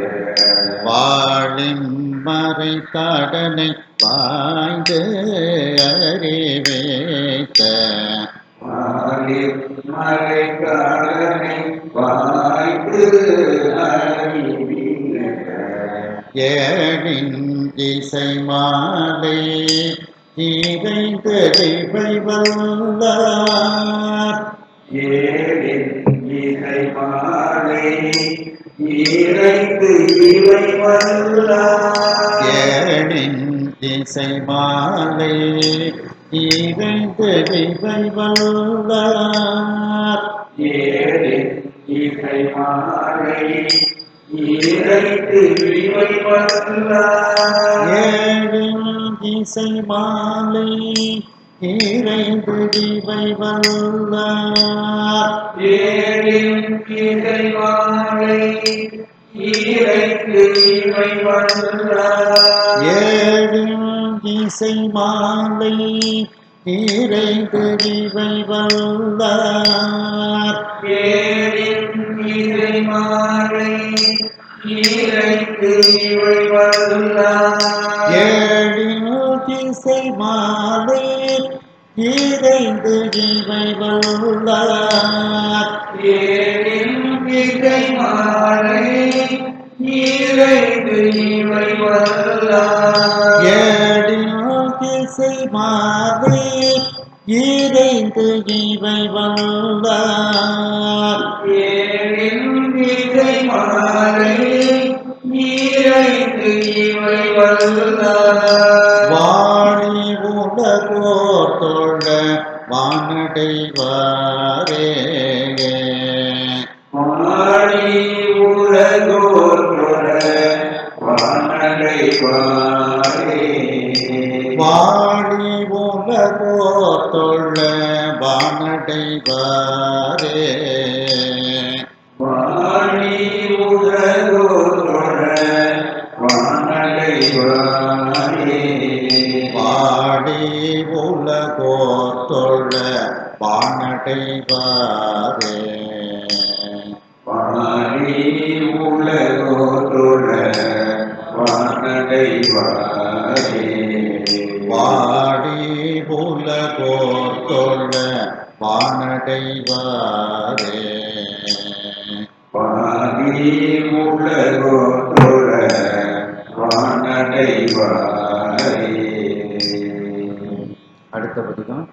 வாழிம் மறை காடனை பாய்ந்து அறிவித்த மலை காடனை வாழ்ந்து அறிவித்த ஏழின் இசை மாலை இறைந்தறிவை வல்லார் ஏழின் இசை மாலை இறைந்து இவை வல்லார் ஏழின் இசை மாலை இறைந்தறிவை வல்லார் ஏழின் இசை மாலை இறைந்து இவை வல்லார் ஏழின் இசை மாலை இறைந்தறிவை வல்லார் ஏழின் இசை மாலை இறைந்து இவை வல்லார் ஏழின் இசை மாலை இறைந்தறிவை வல்லார் ஏழின் இசை மாலை இறைந்து இவை வல்லார் ஏழின் இசை மாலை இறைந்தறிவை வல்லார் ஏழின் இசை மாலை இறைந்து இவை வல்லார் ஏழின் இசை மாலை இறைந்து இவை வல்லார் ஏழின் இசை மாலை இறைந்து இவை வல்லார் வாழி உலகோர் தொழ வானடைவாரே மாடி உலகோர் தொழ வானடைவாரே வாழி உலகோர் தொழ வானடைவாரே வாடி உலகோர் தொழ வானடைவாரே வாடி உலகோர் தொழ வானடைவாரே வாடி உலகோர் தொழ வானடைவாரே வாடி உலகோர் தொழ வானடைவாரே வாடி உலகோர் தொழ வானடைவாரே அடுத்த பதிகம்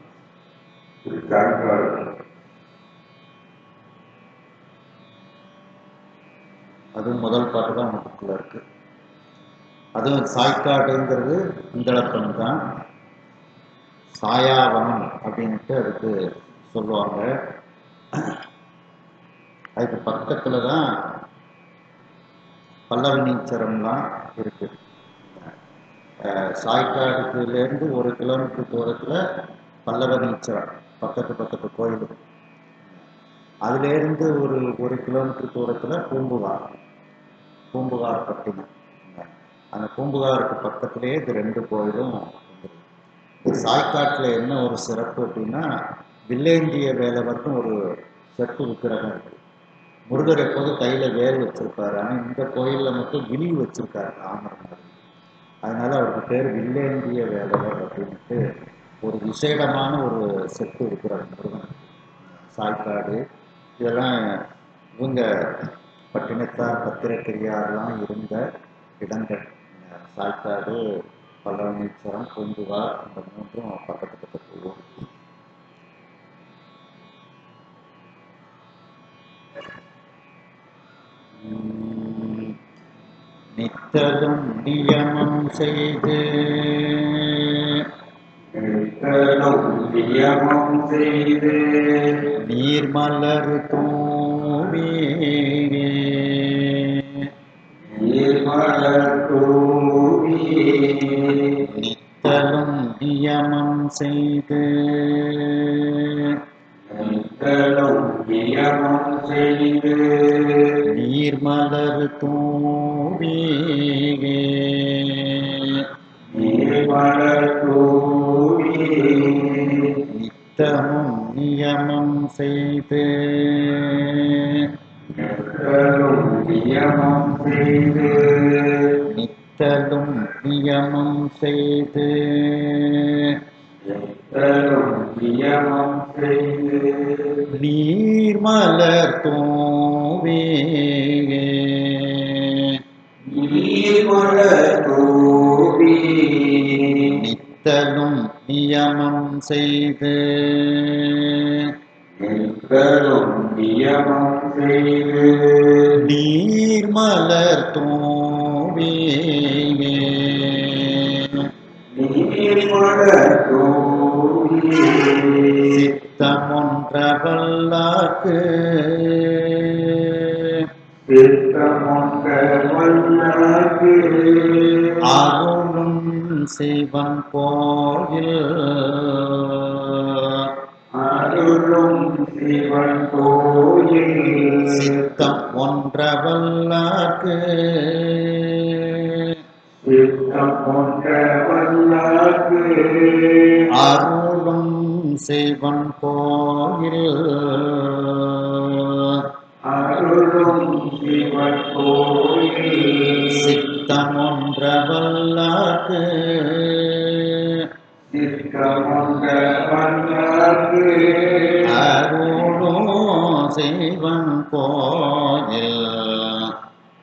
அதுவும் முதல் பாட்டு தான் நமக்குள்ள இருக்கு. அதுவும் சாய்க்காடுங்கிறது இந்தளப்பன் தான். சாயாவனம் அப்படின்ட்டு அதுக்கு சொல்லுவாங்க. அதுக்கு பக்கத்துல தான் பல்லவனீச்சரம்லாம் இருக்கு. சாய்க்காடுலேருந்து 1 கிலோமீட்டர் தூரத்தில் பல்லவனீச்சரம் பக்கத்து கோயில். அதுலேருந்து ஒரு 1 கிலோமீட்டர் தூரத்தில் பூம்புகார் பட்டினம். அந்த பூம்புகாருக்கு பக்கத்திலேயே இது 2 கோயிலும் வந்துருக்கு. இந்த சாய்க்காட்டில் என்ன ஒரு சிறப்பு அப்படின்னா, வில்லேந்திய வேலவர்னு ஒரு செட்டு விக்கிரகம் இருக்கு. முருகர் எப்போதும் கையில் வேல் வச்சிருப்பாரு. ஆனால் இந்த கோயிலில் மட்டும் விழி வச்சிருக்காரு ராமர். அதனால அவருக்கு பேர் வில்லேந்திய வேலவர் அப்படின்ட்டு ஒரு விசேடமான ஒரு செட்டு இருக்கிறார் முருகன். சாய்க்காடு இதெல்லாம் இவங்க பட்டினத்தார் பத்திரக்கிரியாரெலாம் இருந்த இடங்கள். சாய்க்காடு, பல்லவனீச்சரம், பூம்புகார் இந்த 3ம் பக்கத்து ஊர். நித்தலும் நியமம் செய்து நியமம் செய்து நீர்மலர் தூவி நீர்மலர் தூவி நித்தலும் நியமம் செய்து நித்தலும் நியமம் செய்து நீர்மலர் தூவி நீர்மலர் தூவி நித்தமும் நியமம் செய்து நித்தலும் நியமம் செய்து நித்தலும் நியமம் செய்து நித்தலும் நியமம் செய்து நீர்மலர் தூவி நீர்மலர் தூவி நித்தலும் நியமம் செய்து நித்தலும் நியமம் செய்து நீர்மலர் தூவி நீர்மலர் தூவி சித்தமொன்ற வல்லாக்கு சித்தமொன்ற வல்லாக்கு அருளும் சிவன் கோயில் அருளும் சிவன் கோயில் சித்தம் ஒன்ற வல்லாக்கு சித்தம் ஒன்ற வல்லாக்கு அருளும் சிவன் கோயில் அருளும் சிவன் கோயில் சித்தம் ஒன்ற வல்லாக்கு சித்தம் ஒன்ற வல்லாக்கு அருளும் சிவன் கோயில்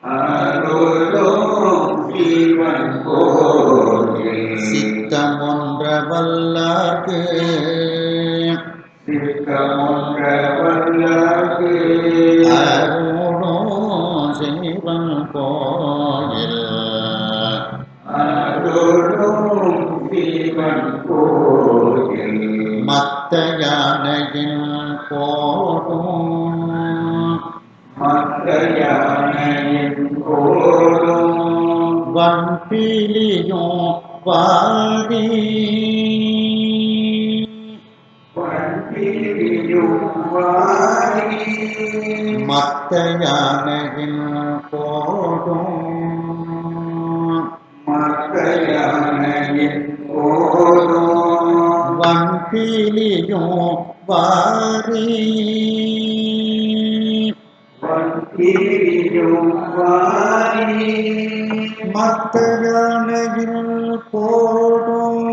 அருளும் சிவன் கோயில் சித்தம் ஒன்ற வல்லாக்கு சித்தம் ஒன்ற வல்லாக்கு அருளும் சிவன் கோயில் அருளும் சிவன் கோயில் மத்த யானையின் போடும் மத்த யானையின் கோடும் வன்பிலியும் வாரி வண்டியும் வாரி மத்த யானையின் போடும் மத்த யானையின் கோடும் வன்பிலியும் வாரி வண்டியும் வாரி மத்த யானையின் போடும்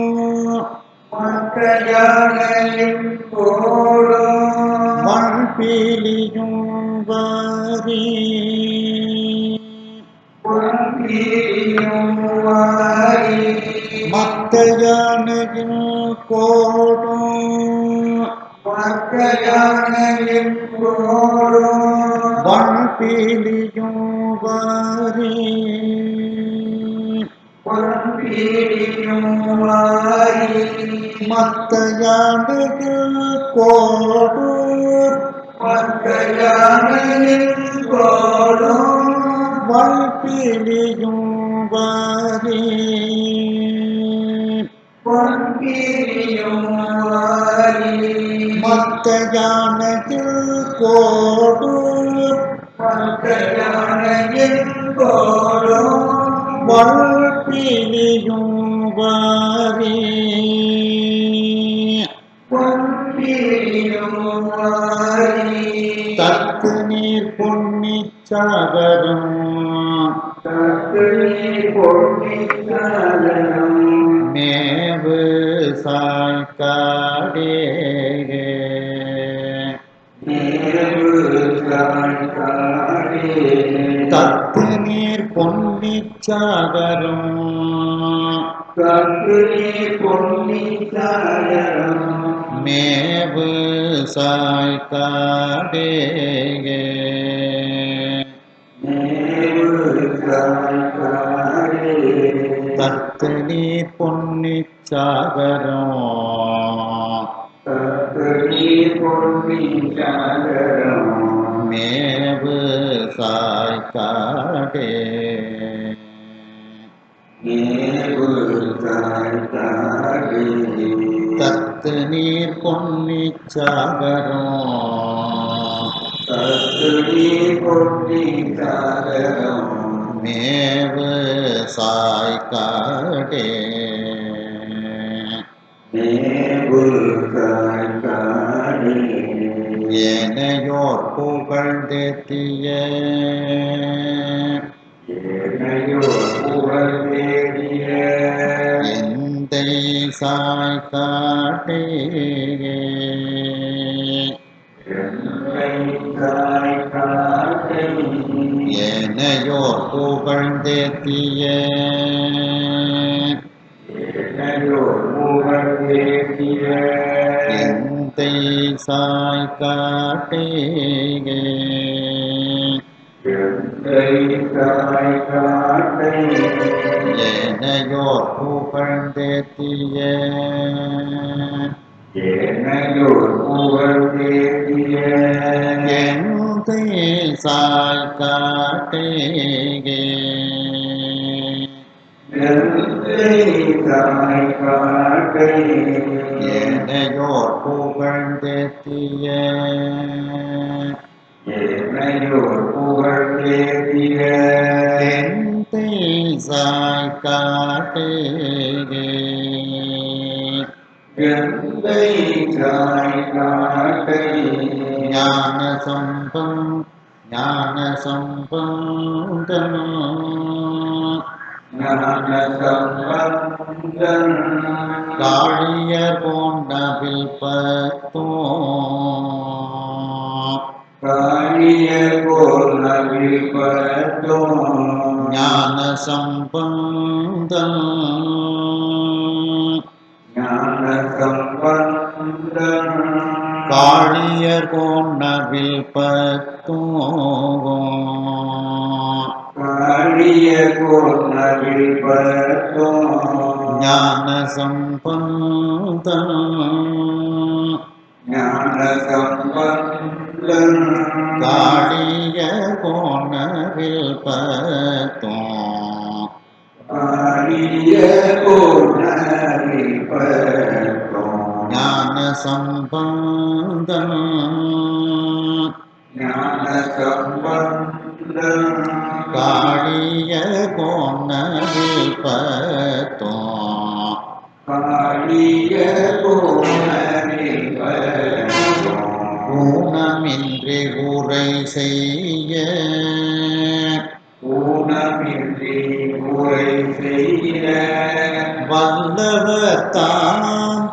மத்த யானையின் கோடும் வன்பிலியும் வாரி வண்டியும் வாரி மத்த யானையின் போடும் மத்த யானையின் கோடும் வன்பிலியும் வாரி வண்டியும் வாரி மத்த யானையின் கோடு மத்த யானையின் கோடும் வன்பிலியும் வாரி வண்டியும் வாரி மத்த யானையின் கோடு மத்த யானையின் கோடும் வன்பிலியும் வாரி வண்டியும் வாரி தத்து நீர் பொன்னி சாகரம் தத்து நீர் பொன்னிச்சாளரம் மேவு சாய்க்காடே நேரு சாய்க்காடே தத்து நீர் பொன்னி சாகரம் தத்து நீர் பொன்னிச்சாளரம் மேவு சாய்க்காடே நேரு சாய்க்காடே தத்து நீர் பொன்னிச் சாகரம் மேவு சாய்க்காடே தத்து நீர் பொன்னிச் சாகரம் மேவு சாய்க்காடே ஏனையோர் புகழ்ந்தேத்திய எந்தை சாய்க்காடே ஏனையோர் புகழ்ந்தேத்திய எந்தை சாய்க்காடே ஏனையோர் புகழ்ந்தேத்திய எந்தை சாய்க்காடே ஏனையோர் புகழ்ந்தேத்திய எந்தை சாய்க்காடே ஞான சம்பந்தம் காளியர் போன்ற வில்பத்தோ ஞான சம்பந்தம் காளியர் போன்ற வில்பத்தோ ஞான சம்பந்தம் காளியர் போன்ற வில்பத்தோ ஞான சம்பந்தம் காளியர் போன்ற வில்பத்தோ ஊனமின்றி உரை செய்ய வல்லவர் தாம்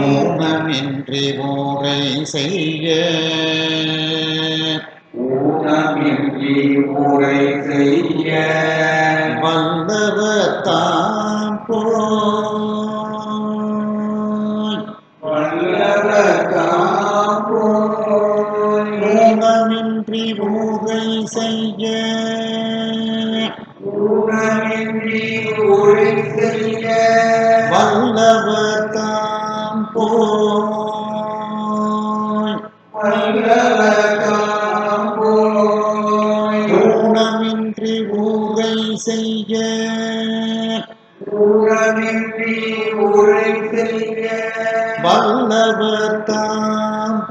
ஊனமின்றி உரை செய்ய வல்லவர் தாம் ஊனமின்றி உரை செய்ய வல்லவர் தாம் ஊனமின்றி உரை செய்ய வல்லவர் தாம்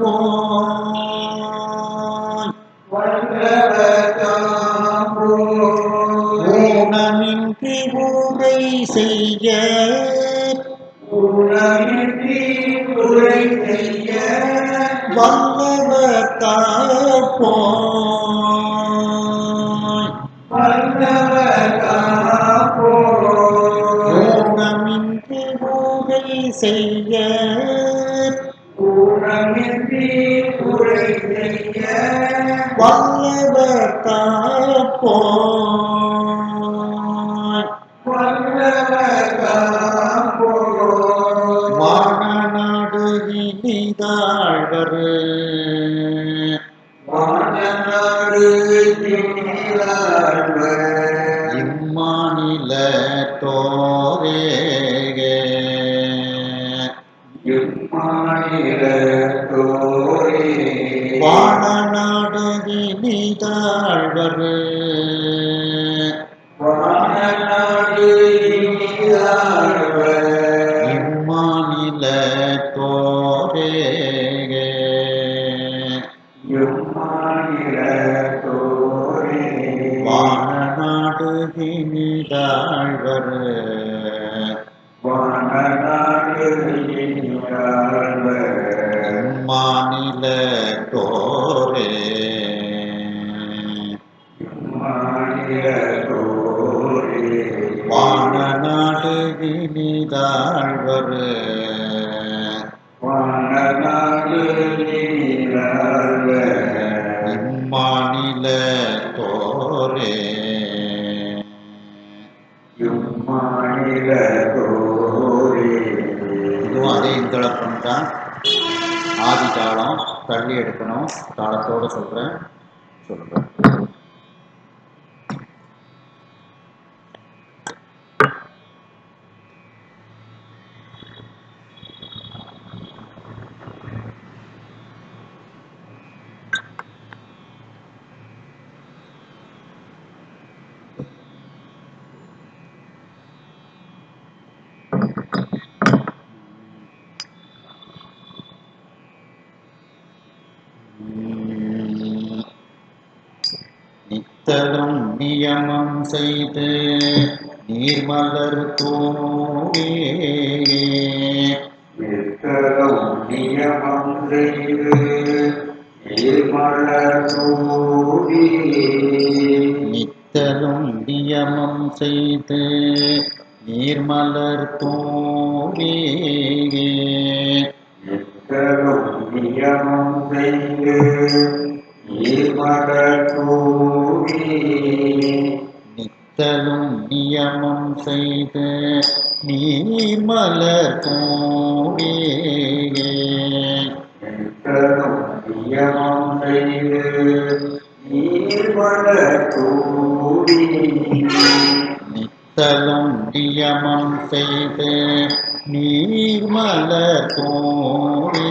ஊனமின்றி உரை செய்ய வல்லவர் தாம் ஊனமின்றி உரை செய்ய வல்லவர் தாம் வானநாடு இனிதாழ்வர் வானநாடுகினிதாழ்வர் இம்மாநில தோரே வானநாடுகினிதாழ்வர் இம்மாநில தோரே இதுவும் அதே இந்தளப்பம் தான். ஆதி தாளம் தள்ளி எடுக்கணும். தாளத்தோடு சொல்கிறேன். நித்தலும் நியமம் செய்து நீர்மலர் தூவே நித்தலும் நியமம் செய்து நீர்மலர் தூவே நித்தலும் நியமம் செய்து நீர்மலர் தூவே நித்தலும் நியமம் செய்து நீர்மலர் தூவே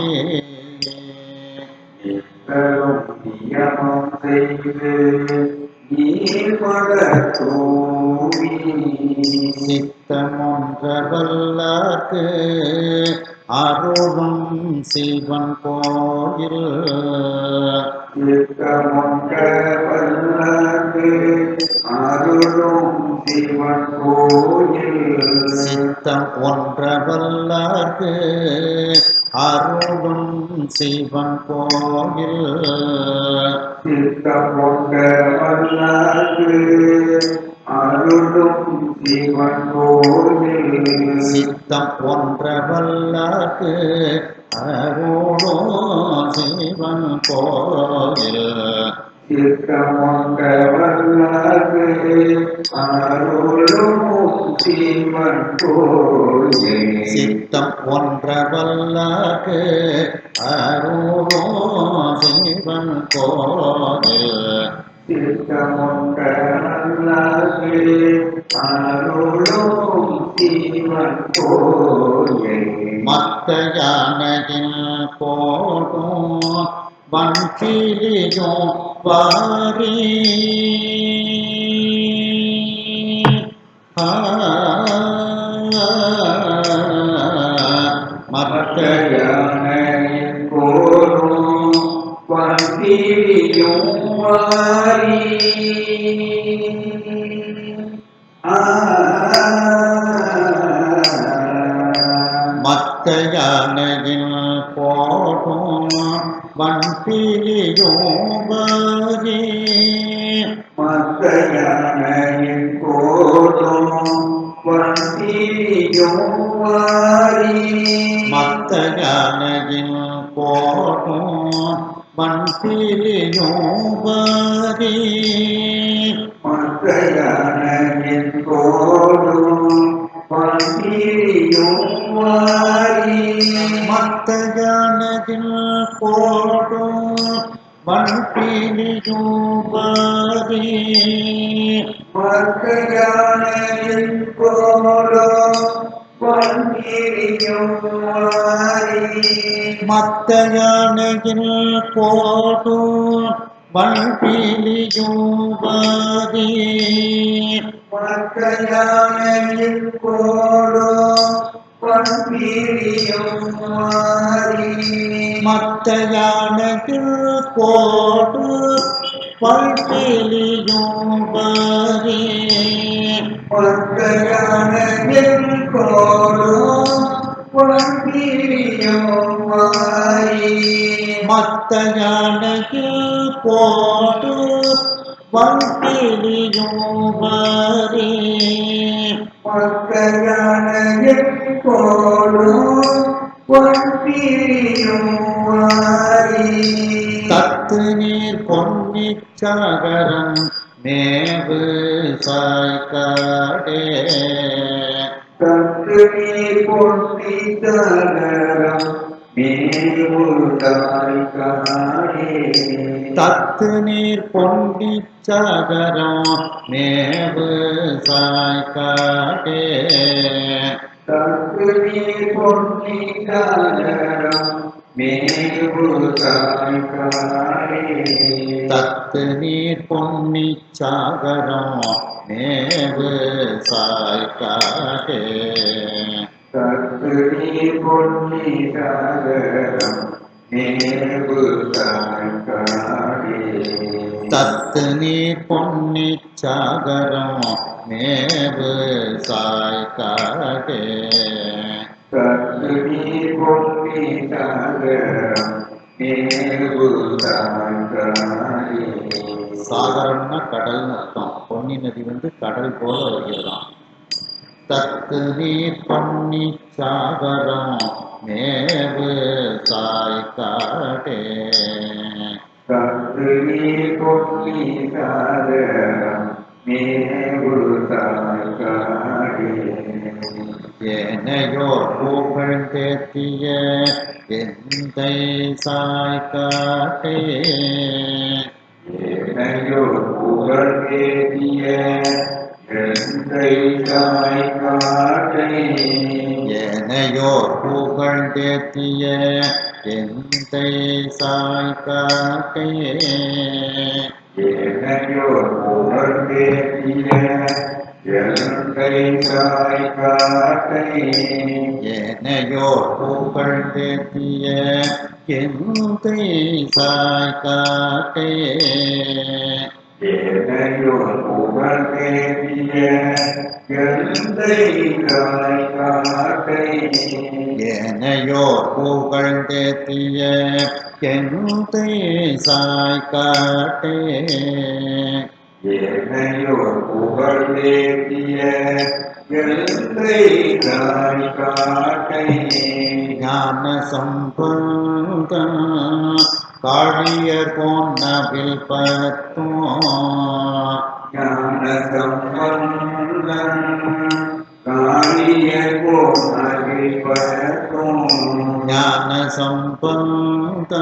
சித்தமொன்றவல்லார்க்கு அருளும் சிவன் கோயில் சித்தம் ஒன்றவல்லார்க்கு அருளும் சிவன் கோயில் சித்தம் ஒன்றவல்லார்க்கு அருளும் சிவன் கோயில் சித்தம் ஒன்றவல்லார்க்கு அருளும் சிவன் கோயில் மத்த யானையில் போடும் வன்கிளியும் வாரி மத்த யானையில் போடும் வன்கிளியும் வாரி மத்த யானையில் போடும் வன்கிளியும் வாரி மத்த யானையில் போடும் வன்கிளியும் வாரி மத்த யானையில் போடும் வன்கிளியும் வாரி மத்த யானையில் போடும் வன்கிளியும் வாரி மத்த யானையில் போடும் வன்கிளியும் வாரி மத்த யானையில் போடும் வன்கிளியும் வாரி மத்த யானையில் போடும் வன்கிளியும் வாரி மத்த யானையில் போடும் வன்கிளியும் வாரி மத்த யானையில் போடும் வாழ்விலியும் வரே மத்தையான என் கோடும் வாழ்விலியும் மாறி மத்த யானையில் போடு வாழ்விலியும் வரே மத்தையான என் கோடும் வாழ்விலியும் மாறி தத்து நீர் பொன்னிச் சாகரம் மேவு சாய்க்காடே தத்து நீர் பொன்னி தகரம் மேவுதாய் காடே தத்து நீர் பொன்னிச் சாகரம் மேவு சாய்க்காடே தத்து நீர் பொன்னி தகரம் மேவுதாய் காடே தத்து நீர் பொன்னிச் சாகரம் மேவு சாய்க்காடே தத்து நீர் பொன்னி தகரம் மேவுதாய் காடே தத்து நீர் பொன்னிச் சாகரம் மேவு சாய்க்காடே தத்து நீர் பொன்னி தகரம் மேவுதாய் காடே சாகரம்னா கடல்னு அர்த்தம். பொன்னி நதி கடல் போல வருகிறதாம். தத்து நீர் பொன்னிச் சாகரம் மேவு சாய்க்காடே தத்து நீர் பொன்னி தகரம் மேவுதாய் காடே ஏனையோர் புகழ் தேத்திய எந்தை சாய்க்காட்டே ஏனையோ புகழ் தேடிய எந்தை தாய் காட்டை ஏனையோர் புகழ் தேத்திய எந்தை சாய்க்காட்டே ஏனையோ புகழ் தேடிய எந்தை தாய் காட்டை ஏனையோர் புகழ் தேத்திய எந்தை சாய்க்காட்டே ஏனையோ புகழ் தேடிய எந்தை தாய் காட்டை ஏனையோர் புகழ் தேத்திய எந்தை சாய்க்காட்டே ஏனையோ புகழ் தேடிய எந்தை தாய் காட்டை ஞான சம்பந்த காழியர் போன்னவில் பத்தும் ஞான சம்பந்தன் காளிய கோணவில் பரத்தும் ஞான சம்பந்த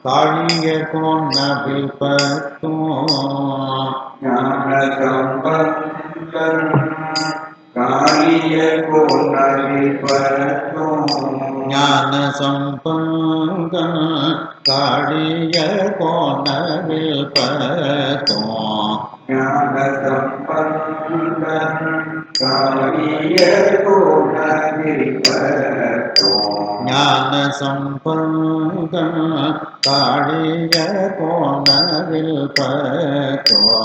காழியர் போன்னவில் பத்தும் ஞான சம்பந்தன் காளிய கோணவில் பரத்தும் ஞான சம்பந்த காழியர் போன்னவில் பத்தும் ஞான சம்பந்தன் காளிய கோணவில் பரத்தும் ஞான சம்பந்த காழியர் போன்னவில் பத்தும்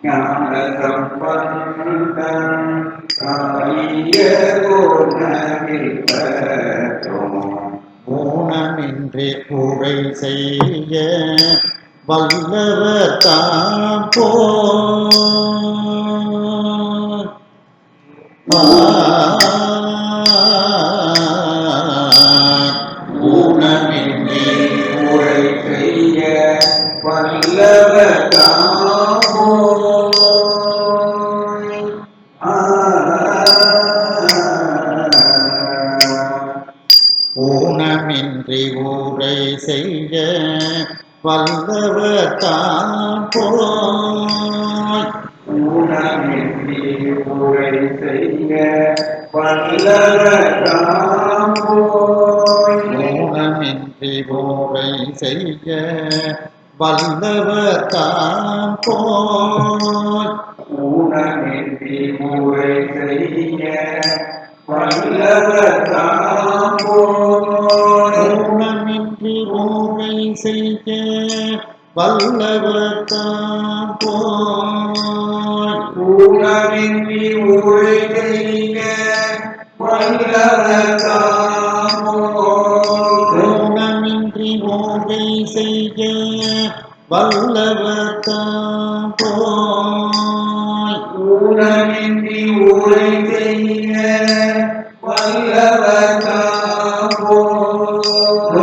ஞான சம்பந்தன் காளிய கோணவில் பரத்தும் ஊனமின்றி உரை செய்ய வல்லவர் தாம் போல் ஊனமின்றி உரை செய்ய வல்லவர் தாமோ ஊனமின்றி ஊரை செய்ய வல்லவர் தாம் போல் ஊனமின்றி உரை செய்ய வல்லவர் தாமோ ஊனமின்றி ஊரை செய்ய வல்லவர் தாம் போல் ஊனமின்றி உரை செய்ய வல்லவர் தாமோ ஊனமின்றி ஊரை செய்ய வல்லவர் தாம் போய் ஊனமின்றி ஊரை செய்ய வல்லவர் தாமோ ஊனமின்றி ஓரை செய்ய வல்லவர் தாம் போய் ஊனமின்றி ஊரை செய்ய வல்லவர் தாமோ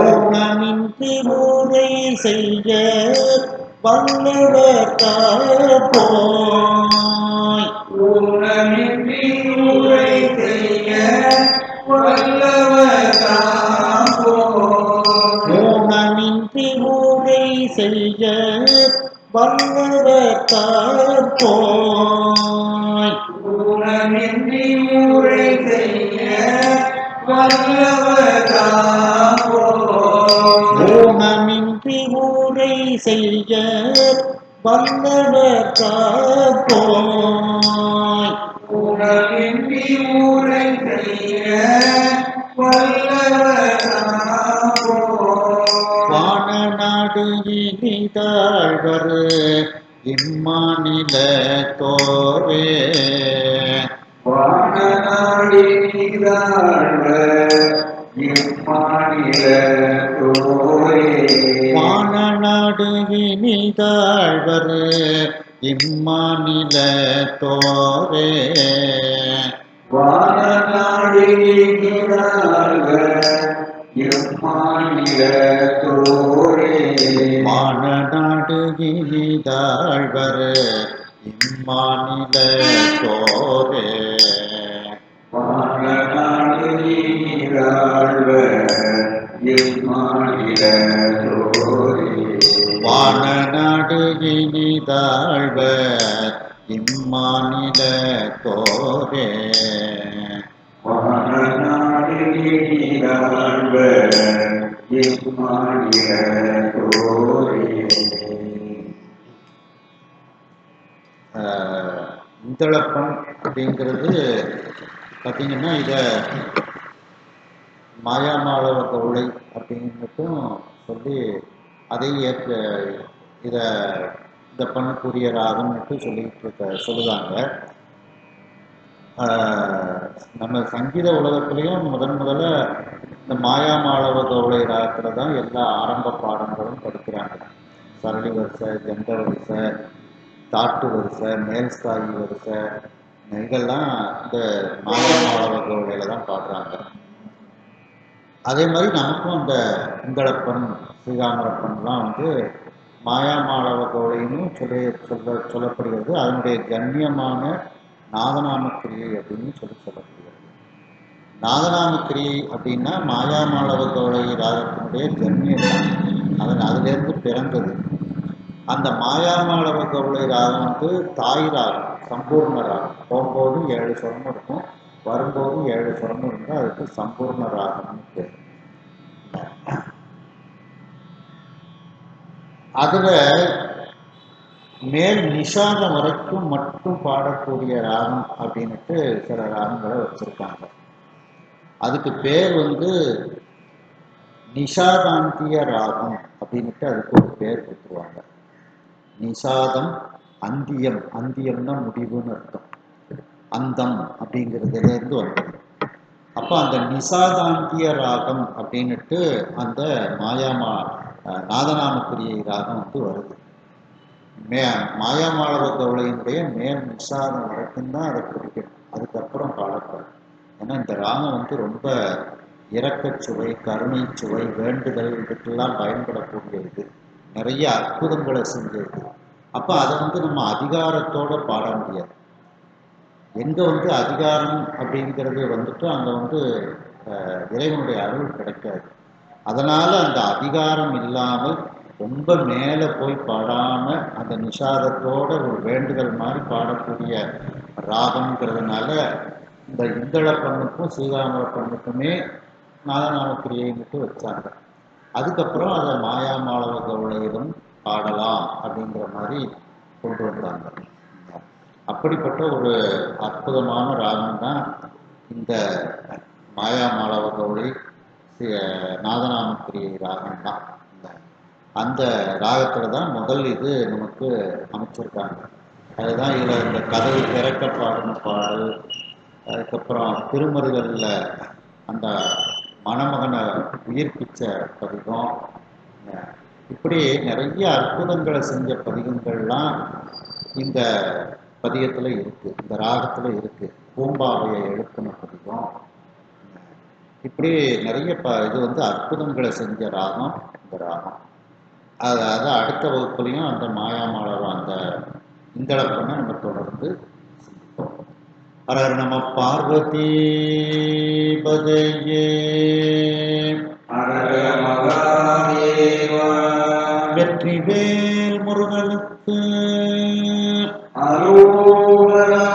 ஊனமின்றி ஓரை செய்ய வல்லவர் தாம் போய் ஊனமின்றி ஊரை செய்ய வல்லவர் தாமோ ஊனமின்றி ஊரை செய்ய வல்லவர் தாம் போய் ஊனமின்றி ஊரை செய்ய வல்லவர் தாமோ ஊனமின்றி ஊரை செய்ய வல்லவர் தாம் போய் ஊனமின்றி ஊரை செய்ய வல்லவர் தாமோ வானநாடு இனிதாழ்வர் இம்மாநில தோரே வானநாடி நீதாழ்வர் இம்மாநில தோரே வானநாடு இனிதாழ்வர் இம்மாநில தோரே வானநாடி நீதாழ்வர் இம்மாநில தோரே வானநாடு இனிதாழ்வர் இம்மாநில தோரே வானநாடு நீதாழ்வர் இம்மாநில தோரே வானநாடு இனிதாழ்வர் இம்மாநில தோரே வானநாடு நீதாழ்வர் இம்மாநில தோரே இந்தளப்பம் அப்படிங்கிறது பார்த்தீங்கன்னா இதை மாயாமாளவ கவுளை அப்படின்னுட்டும் சொல்லி அதை ஏற்க இதை இந்த பண்ணுக்குரிய ராகம்னுட்டு சொல்லுவாங்க. நம்ம சங்கீத உலகத்துலேயும் முதல்ல இந்த மாயாமாளவ கவுளை ராகத்தில் தான் எல்லா ஆரம்ப பாடங்களும் படிக்கிறாங்க. சரளி வரிசை, ஜண்ட வரிசை, தாட்டு வரிசை, மேல்ஸ்தாயி வரிசை, இதெல்லாம் இந்த மாயாமாளவ கவுளையில் தான் பாடுறாங்க. அதே மாதிரி நமக்கும் அந்த இந்தளப்பன், ஸ்ரீகாமரப்பன்லாம் மாயாமாளவ கவுளைன்னு சொல்லப்படுகிறது. அதனுடைய கண்ணியமான நாதநாமக்கிரியை அப்படின்னு சொல்லப்படுகிறது. நாதநாமக்கிரியை அப்படின்னா மாயாமாளவ கவுளை ராகத்தினுடைய கண்ணியம் தான், அதிலிருந்து பிறந்தது. அந்த மாயாமாளவ கவுளை ராகம் தாய் ராகம், சம்பூர்ண ராகம். போகும்போது 7 சுரமும் இருக்கும், வரும்போது 7 சுரமும் இருந்தால் அதுக்கு சம்பூர்ண ராகம்னு பேர். அதுல மேல் நிஷாதம் வரைக்கும் மட்டும் பாடக்கூடிய ராகம் அப்படின்ட்டு சில ராகங்களை வச்சிருக்காங்க. அதுக்கு பேர் நிஷாதாந்திய ராகம் அப்படின்ட்டு அதுக்கு ஒரு பேர் கொடுத்துருவாங்க. நிஷாதம், அந்தியம், அந்தியம்னா முடிவுன்னு அர்த்தம், அந்தம் அப்படிங்கிறதுலேருந்து வந்தது. அப்போ அந்த நிஷாதாந்திய ராகம் அப்படின்ட்டு அந்த நாதநாமக்கிரியை ராகம் வருது. மாயாமாளவ கவுளையினுடைய மேல் நிஷாதம் வரைக்கும் தான் அதை குறிக்கணும், அதுக்கப்புறம் பாடப்படும். ஏன்னா இந்த ராகம் ரொம்ப இரக்கச்சுவை, கருணை சுவை, வேண்டுதல் இதுக்கெல்லாம் பயன்படக்கூடிய இது, நிறைய அற்புதங்களை செஞ்சது. அப்போ அதை நம்ம அதிகாரத்தோடு பாட முடியாது. எங்கே அதிகாரம் அப்படிங்கிறது அங்கே இறைவனுடைய அருள் கிடைக்காது. அதனால் அந்த அதிகாரம் இல்லாமல் ரொம்ப மேலே போய் பாடாமல் அந்த நிஷாதத்தோட ஒரு வேண்டுதல் மாதிரி பாடக்கூடிய ராகம்ங்கிறதுனால இந்த இந்தளப்பண்ணுக்கும் ஸ்ரீகாமரப்பண்ணுக்குமே நாதநாமக்கிரியைன்னுட்டு வச்சாங்க. அதுக்கப்புறம் அதை மாயாமாளவ கவுளையிலும் பாடலாம் அப்படிங்கிற மாதிரி கொண்டு வந்தாங்க. அப்படிப்பட்ட ஒரு அற்புதமான ராகம் தான் இந்த மாயாமாளவ கவுளை, நாதநாமக்கிரியை ராகம் தான். அந்த ராகத்தில் தான் முதல் இது நமக்கு அமைச்சிருக்காங்க. அதுதான் இதில் இந்த கதவு திறக்க பாடின பாடல், அதுக்கப்புறம் திருமருகளில் அந்த மணமகனை உயிர்ப்பிச்ச பதிகம், இப்படி நிறைய அற்புதங்களை செஞ்ச பதிகங்கள்லாம் இந்த பதிகத்தில் இருக்குது, இந்த ராகத்தில் இருக்குது. பூம்பாவையை எழுப்பின பதிகம், இப்படி நிறைய இது வந்து அற்புதங்களை செஞ்ச ராகம் இந்த ராகம். அதாவது அடுத்த வகுப்புலையும் அந்த மாயாமாளவம் அந்த இந்தளப்பண்ணை நம்ம தொடர்ந்து சிந்திப்போம். ஹரஹர நம பார்வதி பதையே. ஹரஹர மகாதேவா. வெற்றிவேல் முருகனுக்கு அரோகரா.